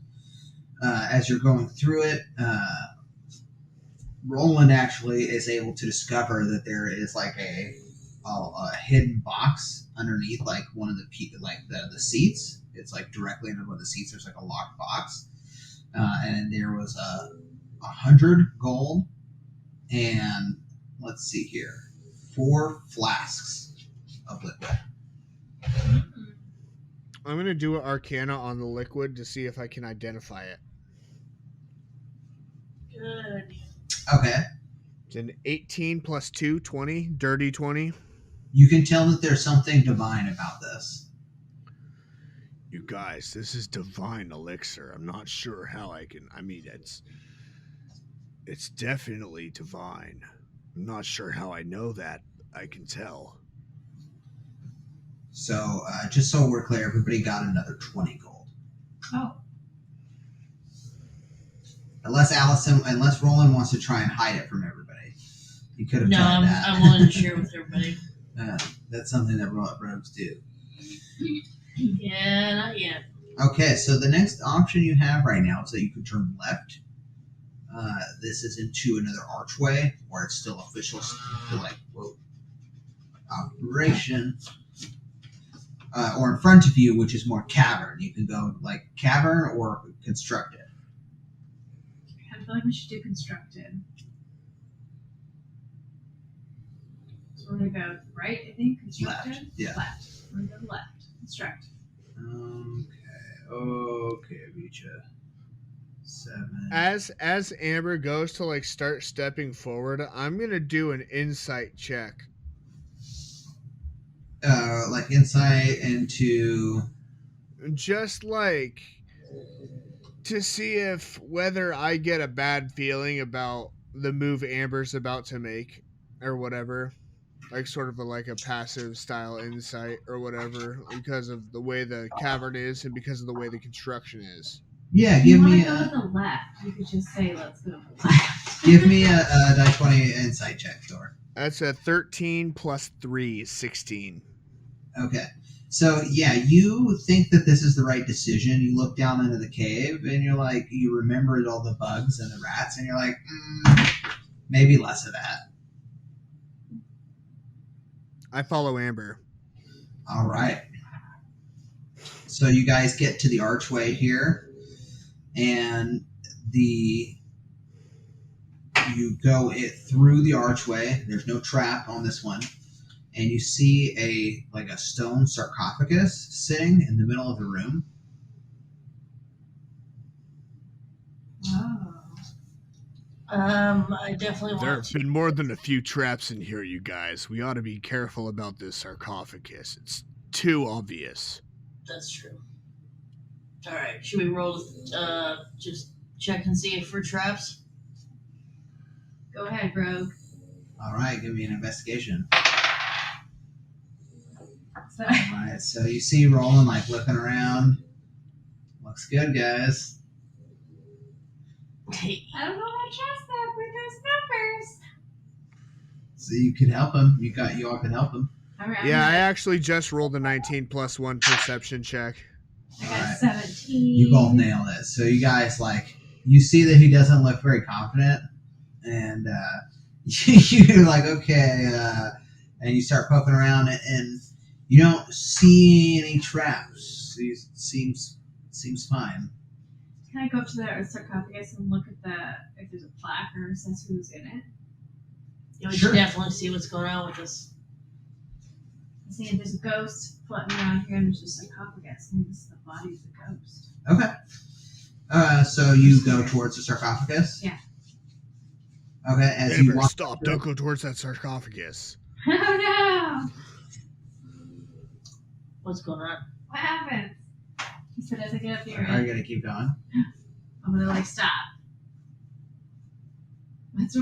As you're going through it, Roland actually is able to discover that there is like a hidden box underneath like one of the seats. It's like directly under one of the seats. There's like a locked box, and there was 100 gold and let's see here, 4 flasks of liquid. I'm going to do an Arcana on the liquid to see if I can identify it. Good. Okay. It's an 18 plus 2, 20. Dirty 20. You can tell that there's something divine about this. You guys, this is divine elixir. I'm not sure how I can... I mean, it's definitely divine. I'm not sure how I know that. I can tell. So, just so we're clear, everybody got another 20 gold. Oh. Unless Roland wants to try and hide it from everybody. You could have No, tried that. I'm willing to share with everybody. That's something that rogues do. Yeah, not yet. Okay, so the next option you have right now is that you can turn left. This is into another archway where it's still official, operation. Or in front of you, which is more cavern. You can go like cavern or constructed. I feel like we should do constructed. So we're gonna go right, I think. Constructed. Left, yeah. Left. We're gonna go left. Construct. Okay, Vicha. 7. As Amber goes to like start stepping forward, I'm gonna do an insight check. Like insight into. Just like to see if whether I get a bad feeling about the move Amber's about to make or whatever. Like sort of like a passive style insight or whatever because of the way the cavern is and because of the way the construction is. Yeah, If give you me want to go a to the left, you could just say, let's go to the left. give me a die 20 insight check, Thor. That's a 13 plus 3 is 16. Okay. So yeah, you think that this is the right decision. You look down into the cave and you're like, you remembered all the bugs and the rats, and you're like, maybe less of that. I follow Amber. All right. So you guys get to the archway here, and you go through the archway. There's no trap on this one, and you see a stone sarcophagus sitting in the middle of the room. Oh. I definitely There want have to. been more than a few traps in here, you guys. We ought to be careful about this sarcophagus. It's too obvious. That's true. All right, should we roll? Just check and see if for traps. Go ahead, Rogue. All right, give me an investigation. So, All right, so you see Roland like looking around. Looks good, guys. Hey, I don't know how to trust them with those numbers. So you can help him. You all can help him. All right, Yeah, I actually just rolled a 19 plus 1 perception check. I got Alright. 17. You both nail it. So you guys you see that he doesn't look very confident, and you're like, okay, and you start poking around, and you don't see any traps. He seems fine. Can I go up to the sarcophagus and look at if there's a plaque or says who's in it? yeah, we Sure. should definitely see what's going on with this. I see if there's a ghost floating around here and there's a sarcophagus. Maybe this is the body of the ghost. Okay. So you go towards the sarcophagus. Yeah. Okay. As Amber, you walk, stop. Don't go towards that sarcophagus. Oh no! What's going on? What happens? He said as I get up here, are you gonna keep going? I'm gonna stop.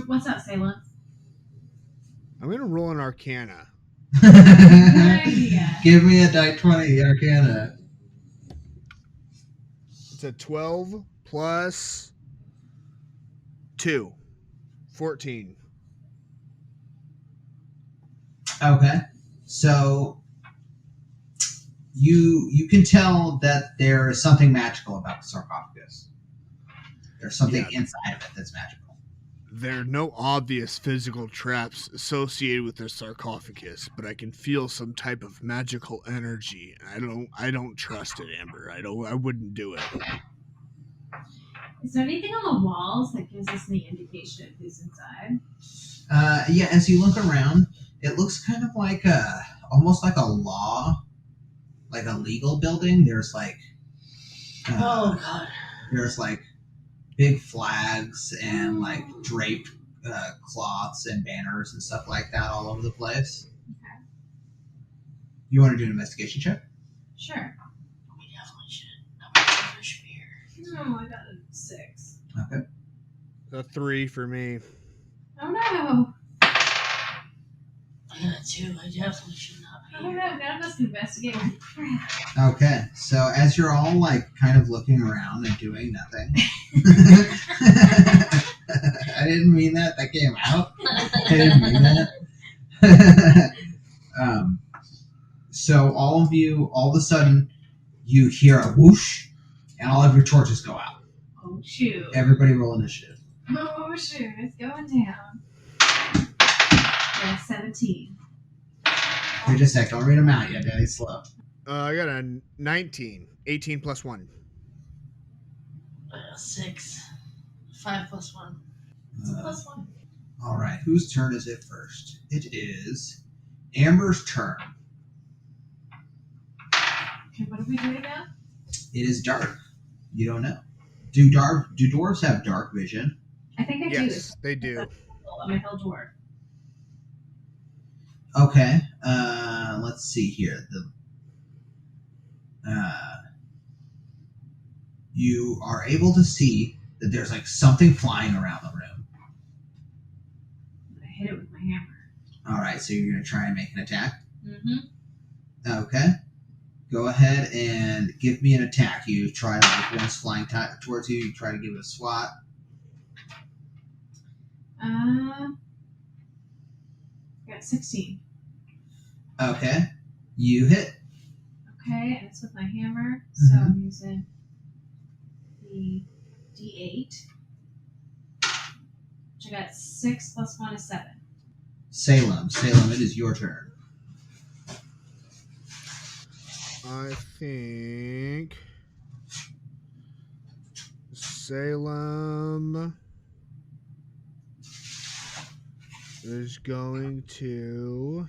What's up, Salem? I'm going to roll an Arcana. Good idea. Give me a die 20 Arcana. It's a 12 plus 2. 14. Okay. So you can tell that there is something magical about the sarcophagus. There's something inside of it that's magical. There are no obvious physical traps associated with the sarcophagus, but I can feel some type of magical energy. I don't trust it, Amber. I wouldn't do it. Is there anything on the walls that gives us any indication of who's inside? Yeah, as you look around, it looks kind of like almost like a legal building. There's Oh god. there's big flags and draped cloths and banners and stuff like that all over the place. Okay. You want to do an investigation check? Sure. We definitely should. Nobody should be here. No, I got a 6. Okay. A 3 for me. Oh no! I got a 2. I definitely should not be Oh here. no, none of us can investigate. Crap. Okay, so as you're all kind of looking around and doing nothing, I didn't mean that. That came out. I didn't mean that. So all of you, all of a sudden, you hear a whoosh, and all of your torches go out. Oh shoot. Everybody roll initiative. Oh shoot, it's going down. Yeah, 17. Wait a sec. Don't read them out yet. Daddy's slow. I got a 19. 18 plus 1. 6. 5 plus 1. It's a plus 1. All right. Whose turn is it first? It is Amber's turn. Okay, what are we doing now? It is dark. You don't know. Do dwarves have dark vision? I think I Yes, they do. I'm a hill dwarf. Okay. Let's see here. You are able to see that there's something flying around the room. I hit it with my hammer. All right. So you're gonna try and make an attack. Mm-hmm. Okay. Go ahead and give me an attack. You try one's flying towards you. You try to give it a swat. I got 16. Okay. You hit. Okay, and it's with my hammer, so I'm using the D8. Which I got 6 plus 1 is 7. Salem, it is your turn. I think Salem is going to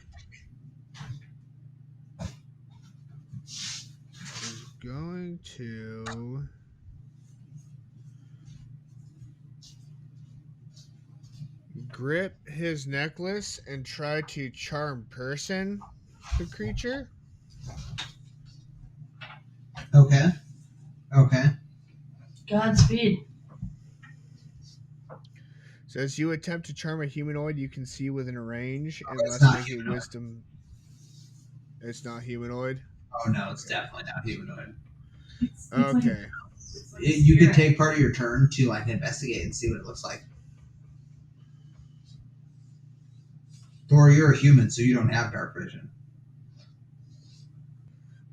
grip his necklace and try to charm person the creature. Okay. Okay. Godspeed. Says you attempt to charm a humanoid you can see within a range and it's must not make a humanoid. wisdom. It's not humanoid. Oh no, it's definitely not humanoid. It's Okay. Like You could spirit. take part of your turn to like investigate and see what it looks like. Thor, you're a human, so you don't have dark vision.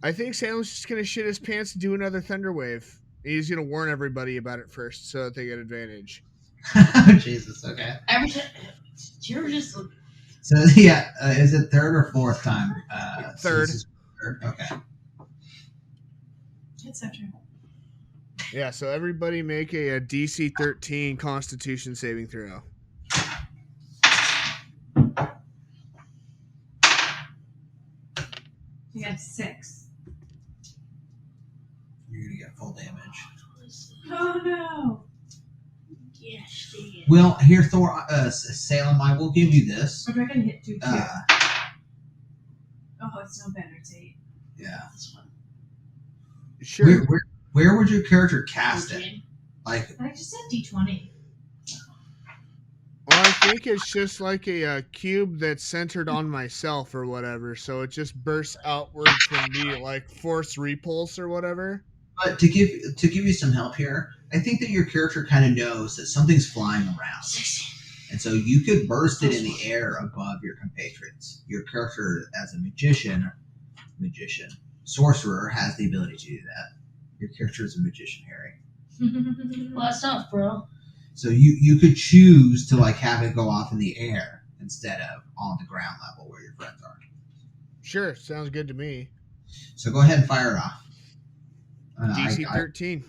I think Salem's just gonna shit his pants and do another thunder wave. He's gonna warn everybody about it first so that they get advantage. Jesus. Okay. Every time. You're just. So yeah, is it third or fourth time? So Third. this is third. Okay. It's so true. Yeah, so everybody make a DC 13 Constitution saving throw. You got 6. You're gonna get full damage. Oh no! Yes, Well, here, Thor, Salem, I will give you this. I'm not gonna hit 2 too. Uh, Oh, it's no better. It's 8. yeah. This one. Sure. Where would your character cast it? 14. Like, I just said D20. Well, I think it's just like a cube that's centered on myself or whatever, so it just bursts outward from me like force repulse or whatever. but to give you some help here, I think that your character kind of knows that something's flying around, 16. and so you could burst it in the air above your compatriots. Your character, as a magician, sorcerer, has the ability to do that. Your character is a magician, Harry. Well, that's tough, bro. So you could choose to like have it go off in the air instead of on the ground level where your friends are. Sure, sounds good to me. So go ahead and fire it off. DC I 13.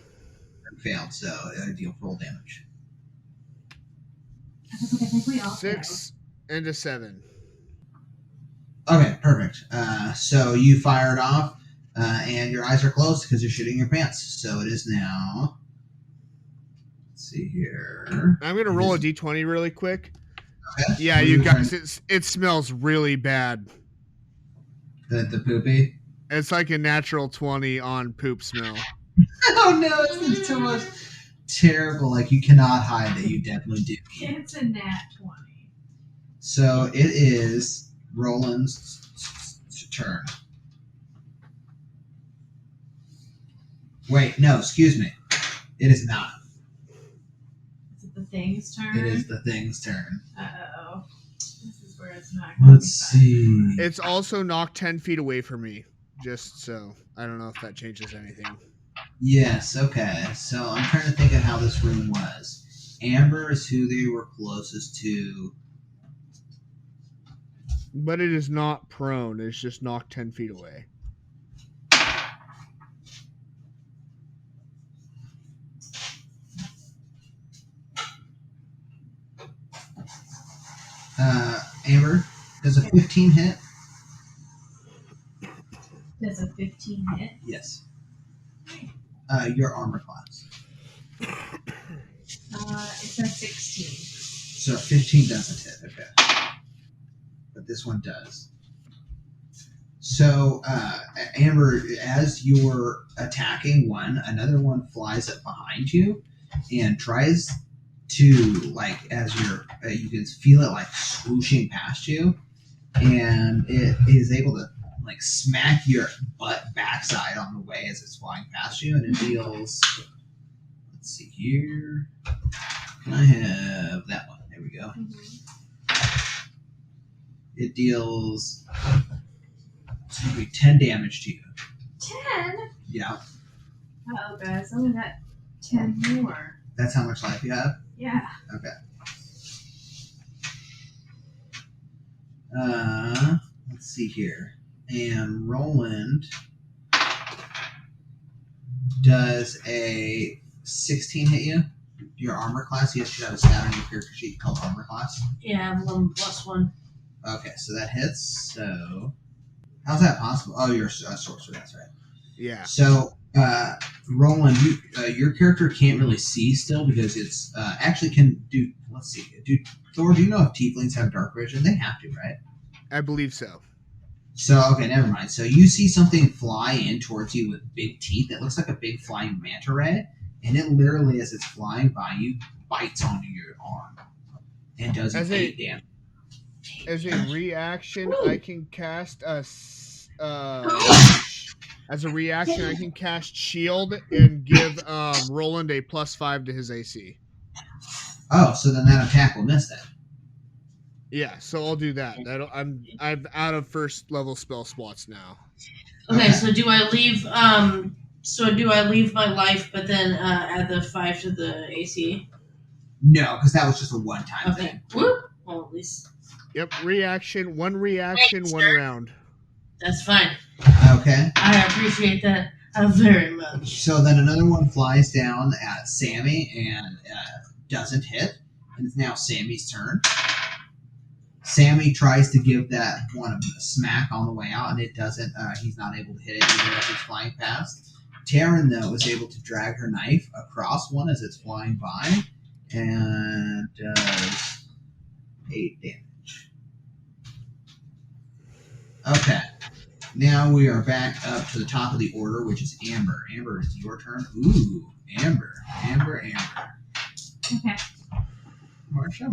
failed, so I deal full damage. I think we all 6 and a 7. Okay, perfect. So you fire it off, and your eyes are closed because you're shooting your pants. So it is now. Let's see here. I'm gonna roll a D20 really quick. Okay. Yeah, What are you you guys, it smells really bad. The poopy. It's like a natural 20 on poop smell. Oh no, it's too much. Terrible. Like you cannot hide that you definitely do. It's a nat 20. So it is Roland's turn. Wait, no, excuse me. It is not. Is it the thing's turn? It is the thing's turn. Uh-oh. This is where it's not going Let's see. It's also knocked 10 feet away from me, just so. I don't know if that changes anything. Yes, okay. So I'm trying to think of how this room was. Amber is who they were closest to. But it is not prone, it's just knocked 10 feet away. Amber, does a 15 hit? Does a 15 hit? Yes. Your armor class. It's a 16. So 15 doesn't hit, okay. But this one does. So, Amber, as you're attacking one, another one flies up behind you and tries to, like, as you can feel it, like, swooshing past you, and it is able to, like, smack your butt backside on the way as it's flying past you, and it deals, let's see here, can I have that one? There we go. It deals 10 damage to you. 10? Yeah, Oh, guys, I only got 10 more. that's how much life you have? Yeah. Okay. Let's see here. And Roland does a 16 hit you? Your armor class? You should have a stat on your character sheet called armor class. Yeah, 11+1. Okay, so that hits. So, how's that possible? Oh, you're a sorcerer. That's right. Yeah. So, Roland, your character can't really see still because it's actually can do. Let's see. Thor, do you know if tieflings have dark vision? They have to, right? I believe so. So, okay, never mind. So you see something fly in towards you with big teeth. It looks like a big flying manta ray, and it literally, as it's flying by you, bites onto your arm and does As 8 damage. As a reaction, I can cast as a reaction, I can cast Shield and give Roland a +5 to his AC. Oh, so then that attack will miss that. Yeah, so I'll do that. I'm out of first level spell slots now. Okay, so do I leave? Do I leave my life, but then add the 5 to the AC? No, because that was just a one-time Okay. thing. Whoop. Well, at least Yep, one reaction, one round. that's fine. Okay. I appreciate that very much. So then another one flies down at Sammy and doesn't hit, and it's now Sammy's turn. Sammy tries to give that one a smack on the way out, and it doesn't. He's not able to hit it even as it's flying past. Taryn, though, is able to drag her knife across one as it's flying by, and does 8 damage. Okay. Now we are back up to the top of the order, which is Amber. Amber, it's your turn. Ooh, Amber. Okay. Marsha.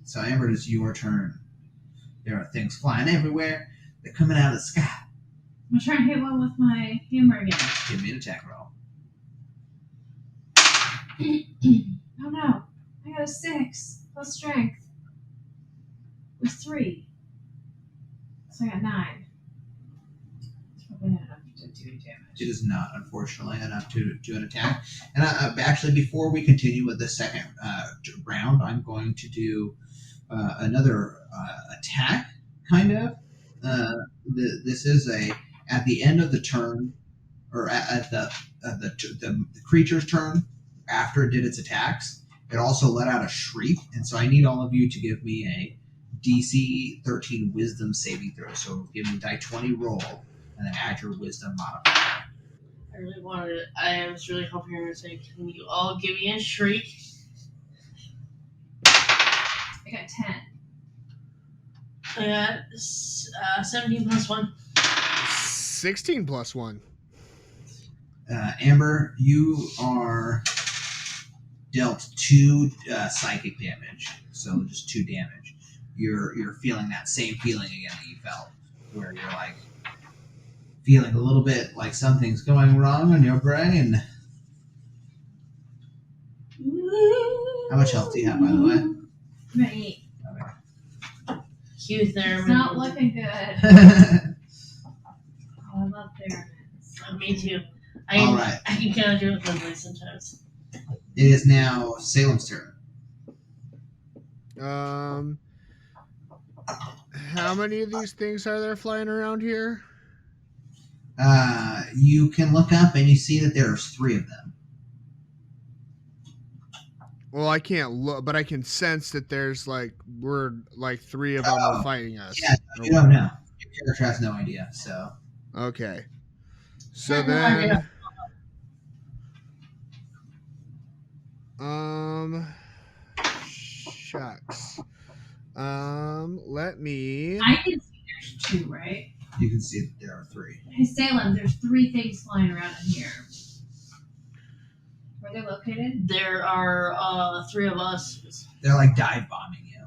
So Amber, it's your turn. There are things flying everywhere. They're coming out of the sky. I'm trying to hit one with my hammer again. Give me an attack roll. Oh no. I got a 6 plus strength. With 3. So I got 9. It's probably not enough to do damage. It is not, unfortunately, enough to do an attack. And actually, before we continue with the second round, I'm going to do another attack, kind of. This is at the end of the turn, or at the creature's turn, after it did its attacks, it also let out a shriek, and so I need all of you to give me a DC 13 Wisdom saving throw. So give me die 20 roll, and then add your Wisdom modifier. I really wanted it. I was really hoping you were going to say, can you all give me a shriek? I got 10. I got 17 plus 1. 16 plus 1. Amber, you are dealt 2 psychic damage, so just 2 damage. You're feeling that same feeling again that you felt, where you're like feeling a little bit like something's going wrong in your brain. How much health do you have, by the way? I'm at 8. Cute there. It's not looking good. Oh, I love therapins. Me too. All right. I can kind of do it with Leslie sometimes. It is now Salem's turn. How many of these things are there flying around here? You can look up and you see that there's 3 of them. Well, I can't look, but I can sense that there's 3 of them are fighting us. Yeah, you don't know. Your character has no idea, so. Okay. So then, shucks. Let me. I can see there's 2, right? You can see that there are 3. Hey, Salem, there's 3 things flying around in here. Where they're located? There are 3 of us. They're like dive bombing you.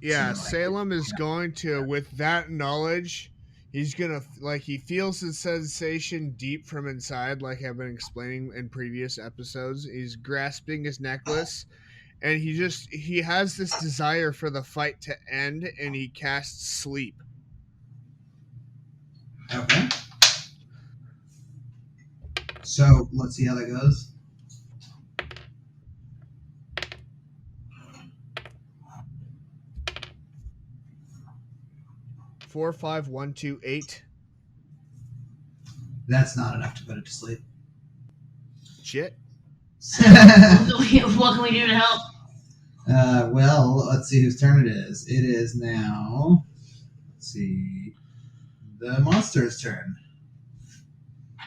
Yeah, So, Salem is going to, with that knowledge, he's gonna he feels his sensation deep from inside, like I've been explaining in previous episodes. He's grasping his necklace, and he has this desire for the fight to end, and he casts sleep. Okay. So let's see how that goes. Four, 5, 1, 2, 8. That's not enough to put it to sleep. Shit. So, what can we do to help? Well, let's see whose turn it is. It is now. Let's see. the monster's turn.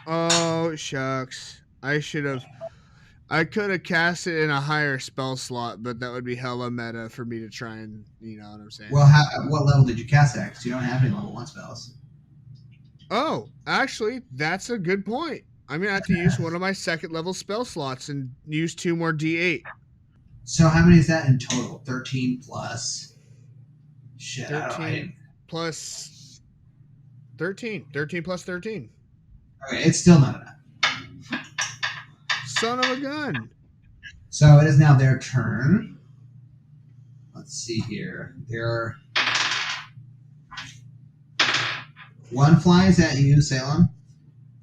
Oh, shucks. I could have cast it in a higher spell slot, but that would be hella meta for me to try and, you know what I'm saying? Well, what level did you cast that? Because you don't have any level 1 spells. Oh, actually, that's a good point. I'm going to have to use one of my second level spell slots and use 2 more D8. So how many is that in total? 13 plus... Shit, 13 plus 13. 13 plus 13. Okay, it's still not enough. Son of a gun. So it is now their turn. Let's see here. One flies at you, Salem,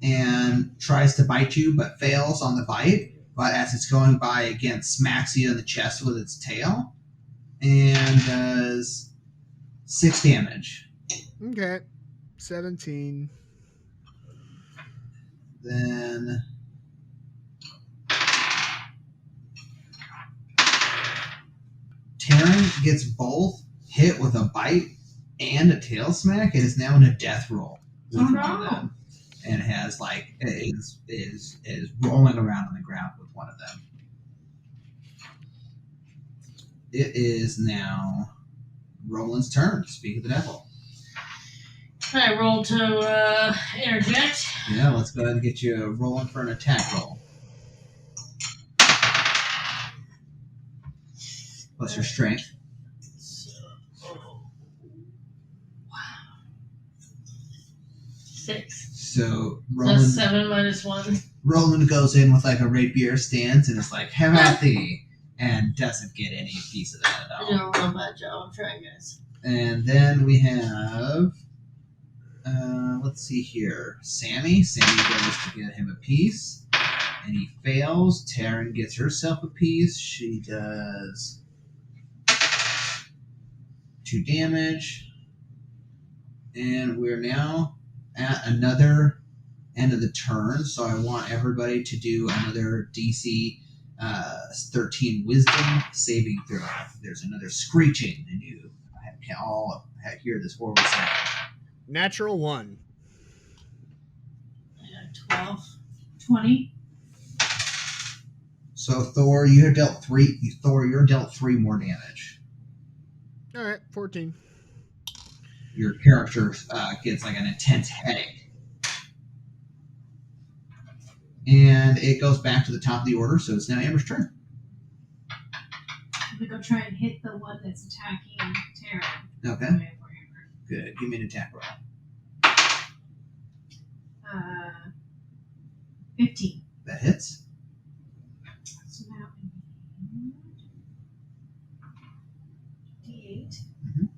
and tries to bite you, but fails on the bite. But as it's going by, again, smacks you in the chest with its tail, and does 6 damage. Okay. 17. Then Terran gets both hit with a bite and a tail smack. It is now in a death roll with one of them, and has is rolling around on the ground with one of them. It is now Roland's turn. Speak of the devil. I roll to interject. Yeah, let's go ahead and get you rolling for an attack roll. Plus your strength. So, wow. 6. So That's 7 minus 1. Roland goes in with like a rapier stance and is like, have at thee, and doesn't get any piece of that at all. You're doing a real bad job. I'm trying, guys. And then we have, let's see here, Sammy. Sammy goes to get him a piece, and he fails. Taryn gets herself a piece. She does 2 damage. And we're now at another end of the turn, so I want everybody to do another DC 13 Wisdom saving throw. There's another screeching, and you can all hear this horrible sound. Natural 1. I got 12. 20. So Thor, you're dealt 3 more damage. All right, 14. Your character gets like an intense headache. And it goes back to the top of the order, so it's now Amber's turn. I'm gonna go try and hit the one that's attacking Tara. Okay. Good. Give me an attack roll. 15. That hits. So now D8. Mhm.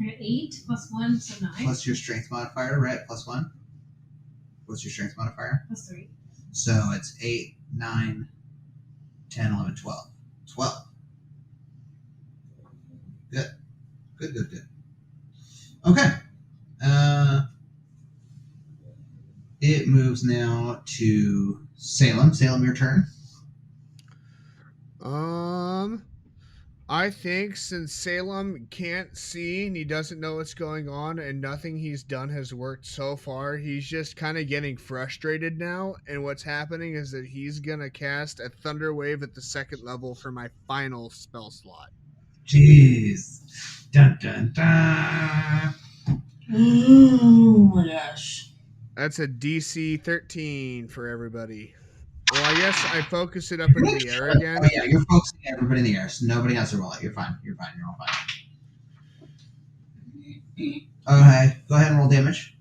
I got 8 plus 1, so 9. Plus your strength modifier, right? Plus 1. What's your strength modifier? Plus 3. So it's 8, 9, 10, 11, 12. 12. Good. Good. Okay. It moves now to Salem. Salem, your turn. I think since Salem can't see and he doesn't know what's going on and nothing he's done has worked so far, he's just kind of getting frustrated now. And what's happening is that he's going to cast a Thunder Wave at the 2nd level for my final spell slot. Jeez. Dun dun dun. Oh my gosh. That's a DC 13 for everybody. Well, I guess I focus it up in the air again. Oh, yeah, you're focusing everybody in the air, so nobody has to roll it. You're fine. You're all fine. Okay, go ahead and roll damage.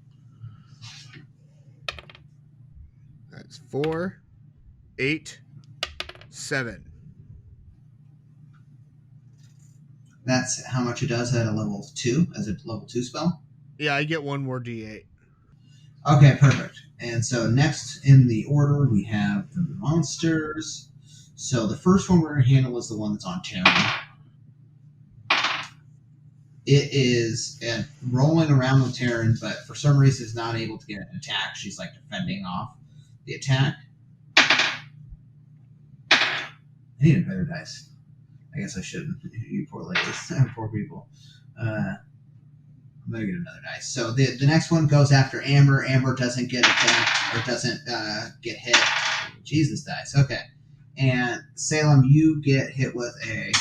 That's 4, 8, 7. That's how much it does at a level 2, as a level 2 spell. Yeah, I get 1 more D8. Okay, perfect. And so next in the order, we have the monsters. So the first one we're going to handle is the one that's on Taryn. It is rolling around with Taryn, but for some reason is not able to get an attack. She's like defending off the attack. I need a better dice. I guess I shouldn't. You poor ladies. Poor people. I'm gonna get another dice. So the next one goes after Amber. Amber doesn't get attacked or doesn't get hit. Jesus dice. Okay. And Salem, you get hit with a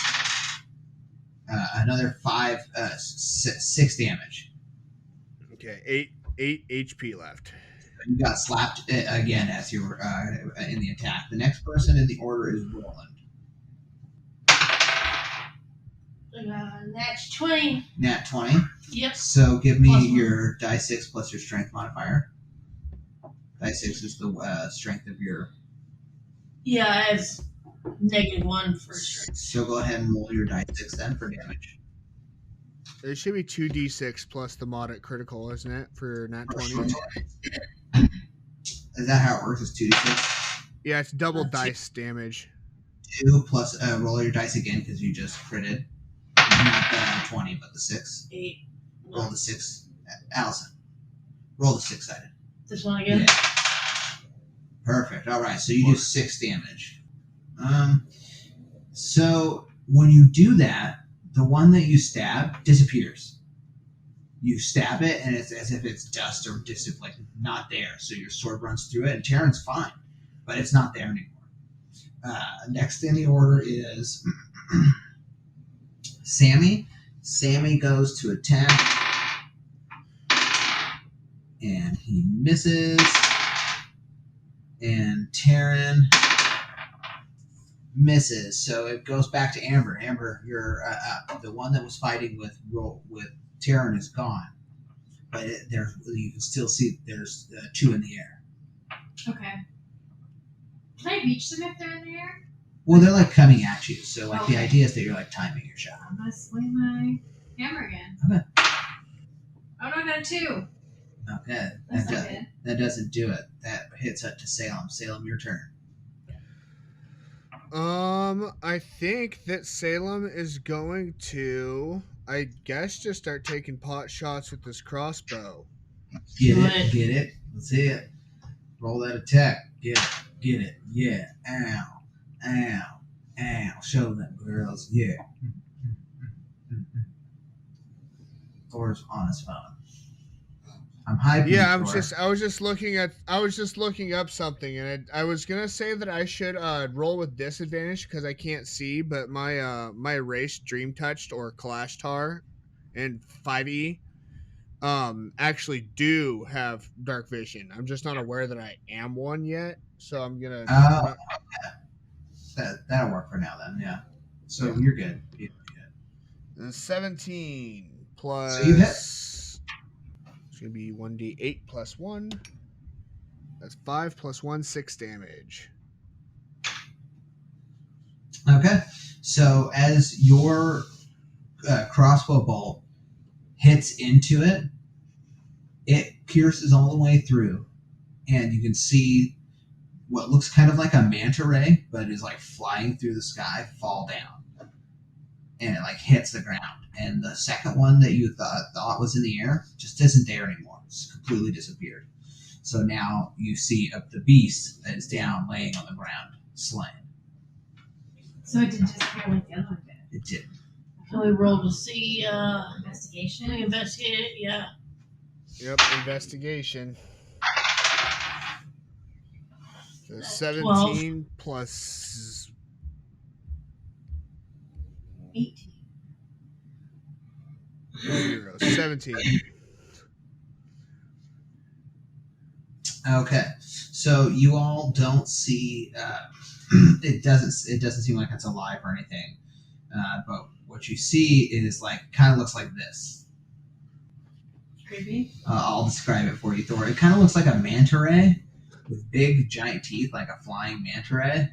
another 6 damage. Okay, 8 HP left. You got slapped again as you were in the attack. The next person in the order is Roland. That's 20. Nat 20. Yep. So give me +1. your die 6 plus your strength modifier. Die 6 is the strength of your... Yeah, it's -1 for strength. So go ahead and roll your die 6 then for damage. It should be 2d6 plus the mod at critical, isn't it, for nat 20? Is that how it works? It's 2d6? Yeah, it's double dice damage. 2 plus roll your dice again because you just critted. Not the 20, but the 6. 8. Roll the 6. Allison. Roll the 6-sided. This one again? Yeah. Perfect. All right, so you do 6 damage. So when you do that, the one that you stab disappears. You stab it, and it's as if it's dust or just like not there. So your sword runs through it, and Taryn's fine, but it's not there anymore. Next in the order is Sammy. Sammy goes to attack, and he misses. And Taryn misses, so it goes back to Amber. Amber, you're the one that was fighting with Taryn is gone, but you can still see there's 2 in the air. Okay. Can I reach them if they're in the air? Well, they're like coming at you, so like the Okay. idea is that you're like timing your shot. I'm gonna swing my hammer again. Okay. Oh no, I got a 2. Okay, That's not good. that doesn't do it. That hits up to Salem. Salem, your turn. I think that Salem is going to, I guess, just start taking pot shots with this crossbow. Get Do it, it. get it. Let's see it. Roll that attack. Get it. Yeah. Ow, ow, ow. Show them, girls. Yeah. Thor's on his phone. I'm hyping. Yeah, Thor. I was just looking up something, and I was gonna say that I should roll with disadvantage because I can't see, but my race Dream Touched or Clash Tar and 5e actually do have dark vision. I'm just not aware that I am one yet, so I'm gonna. Oh, that'll work for now then. Yeah. So you're good. You're good. 17 plus. So you hit. It's going to be 1d8 plus 1. That's 5 plus 1, 6 damage. Okay. So as your crossbow bolt hits into it, it pierces all the way through, and you can see what looks kind of like a manta ray, but is like flying through the sky, fall down, and it like hits the ground. And the second one that you thought was in the air just isn't there anymore. It's completely disappeared. So now you see the beast that is down, laying on the ground, slain. So it didn't disappear like the other one did. It didn't. Can we roll to see? Investigation. Can we investigate it? Yeah. Yep, investigation. So 17 12. plus 18. 0. 17. Okay, so you all don't see. It doesn't seem like it's alive or anything. But what you see is kind of looks like this. Creepy. I'll describe it for you, Thor. It kind of looks like a manta ray with big, giant teeth, like a flying manta ray.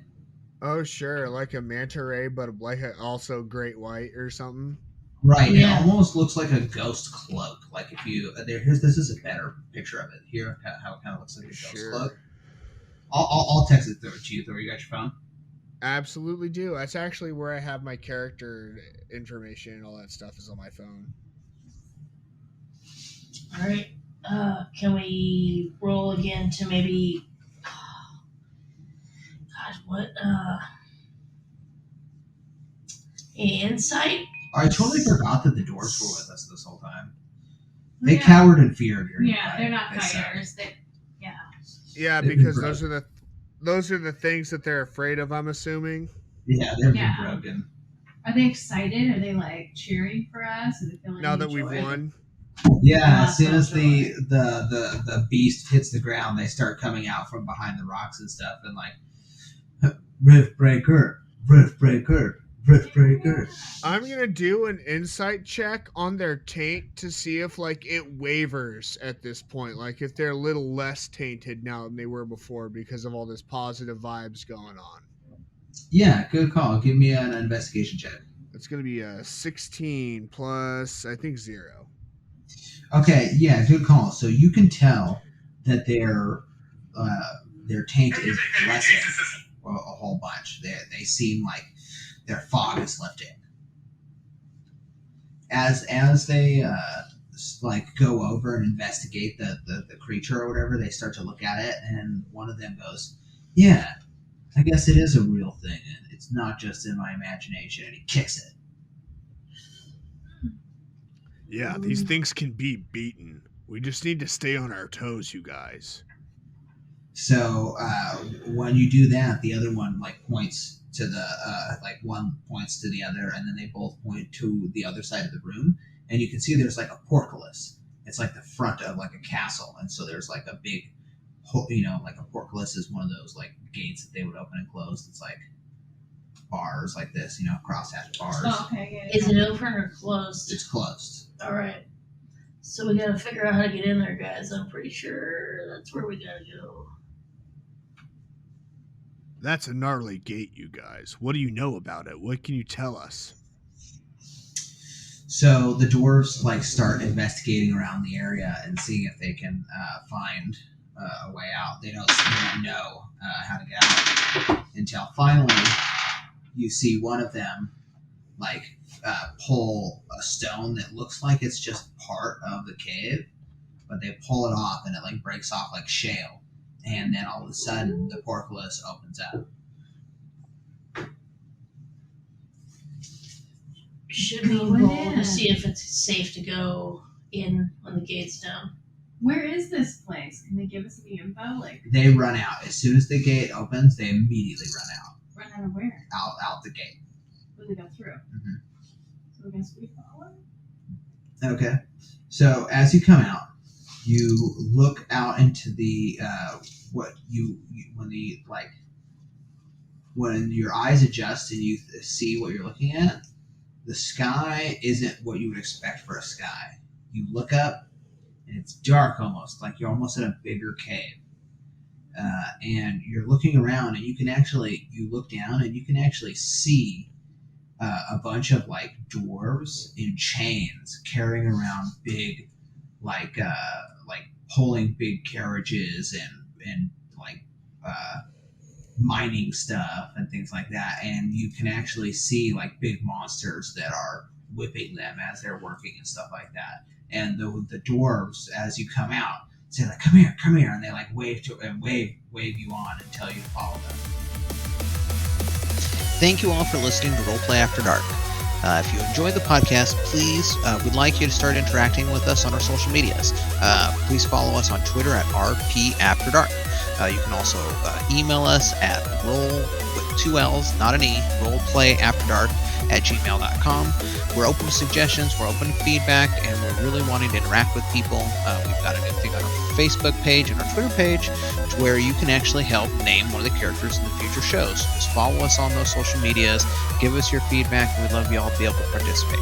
Oh, sure, like a manta ray, but also great white or something. Right, Yeah. It almost looks like a ghost cloak. Like if you this is a better picture of it. Here, how it kind of looks like a ghost cloak. I'll text it to you, Thor. You got your phone? Absolutely do. That's actually where I have my character information and all that stuff is on my phone. All right. Can we roll again to maybe? God, what? Insight. I totally forgot that the dwarves were with us this whole time. They Yeah. cowered in fear during the Yeah, fight. they're not They said. fighters. Yeah, They've been because broken. those are the things that they're afraid of, I'm assuming. Yeah, they've Yeah. been broken. Are they excited? Are they like cheering for us? Are they feeling Now any that we've joy? won. Yeah, Oh, as soon that's as not the beast hits the ground, they start coming out from behind the rocks and stuff, and like, Rift Breaker, Rift Breaker, Rift Breaker. I'm gonna do an insight check on their taint to see if like it wavers at this point, like if they're a little less tainted now than they were before because of all this positive vibes going on. Yeah, good call. Give me an investigation check. It's gonna be a 16 plus I think 0. Okay, yeah, good call. So you can tell that their taint is lessened a whole bunch. They seem like their fog is lifting. As they like go over and investigate the creature or whatever, they start to look at it, and one of them goes, "Yeah, I guess it is a real thing, and it's not just in my imagination." And he kicks it. Yeah, these things can be beaten. We just need to stay on our toes, you guys. So when you do that, the other one like points to the like one points to the other, and then they both point to the other side of the room, and you can see there's like a portcullis. It's like the front of like a castle, and so there's like a big, like a portcullis is one of those like gates that they would open and close. It's like bars like this, crosshatch bars. Oh, okay. Yeah, Is it open or closed? It's closed. All right. So we gotta figure out how to get in there, guys. I'm pretty sure that's where we gotta go. That's a gnarly gate, you guys. What do you know about it? What can you tell us? So the dwarves like start investigating around the area and seeing if they can find a way out. They don't know how to get out until finally you see one of them like pull a stone that looks like it's just part of the cave, but they pull it off and it like breaks off like shale, and then all of a sudden the portcullis opens up. Should we Go roll in. to see if it's safe to go in when the gate's down? Where is this place? Can they give us any info? Like, They run out as soon as the gate opens. They immediately run out run out of where? out the gate. Where they go through? Mhm. So I guess we follow. Okay. So as you come out, you look out into the when your eyes adjust and you see what you're looking at, the sky isn't what you would expect for a sky. You look up and it's dark almost, like you're almost in a bigger cave. And you're looking around and you look down and you can actually see a bunch of like dwarves in chains carrying around big like pulling big carriages and like mining stuff and things like that, and you can actually see like big monsters that are whipping them as they're working and stuff like that. And the dwarves, as you come out, say like, come here, and they like wave you on and tell you to follow them. Thank you all for listening to Roleplay After Dark. If you enjoyed the podcast, please, we'd like you to start interacting with us on our social medias. Please follow us on Twitter at RPAfterDark. You can also email us at roll with 2 L's, not an E, roleplayafterdark@gmail.com. We're open to suggestions, we're open to feedback, and we're really wanting to interact with people. We've got a new thing on our Facebook page and our Twitter page to where you can actually help name one of the characters in the future shows. Just follow us on those social medias, give us your feedback, and we'd love you all to be able to participate.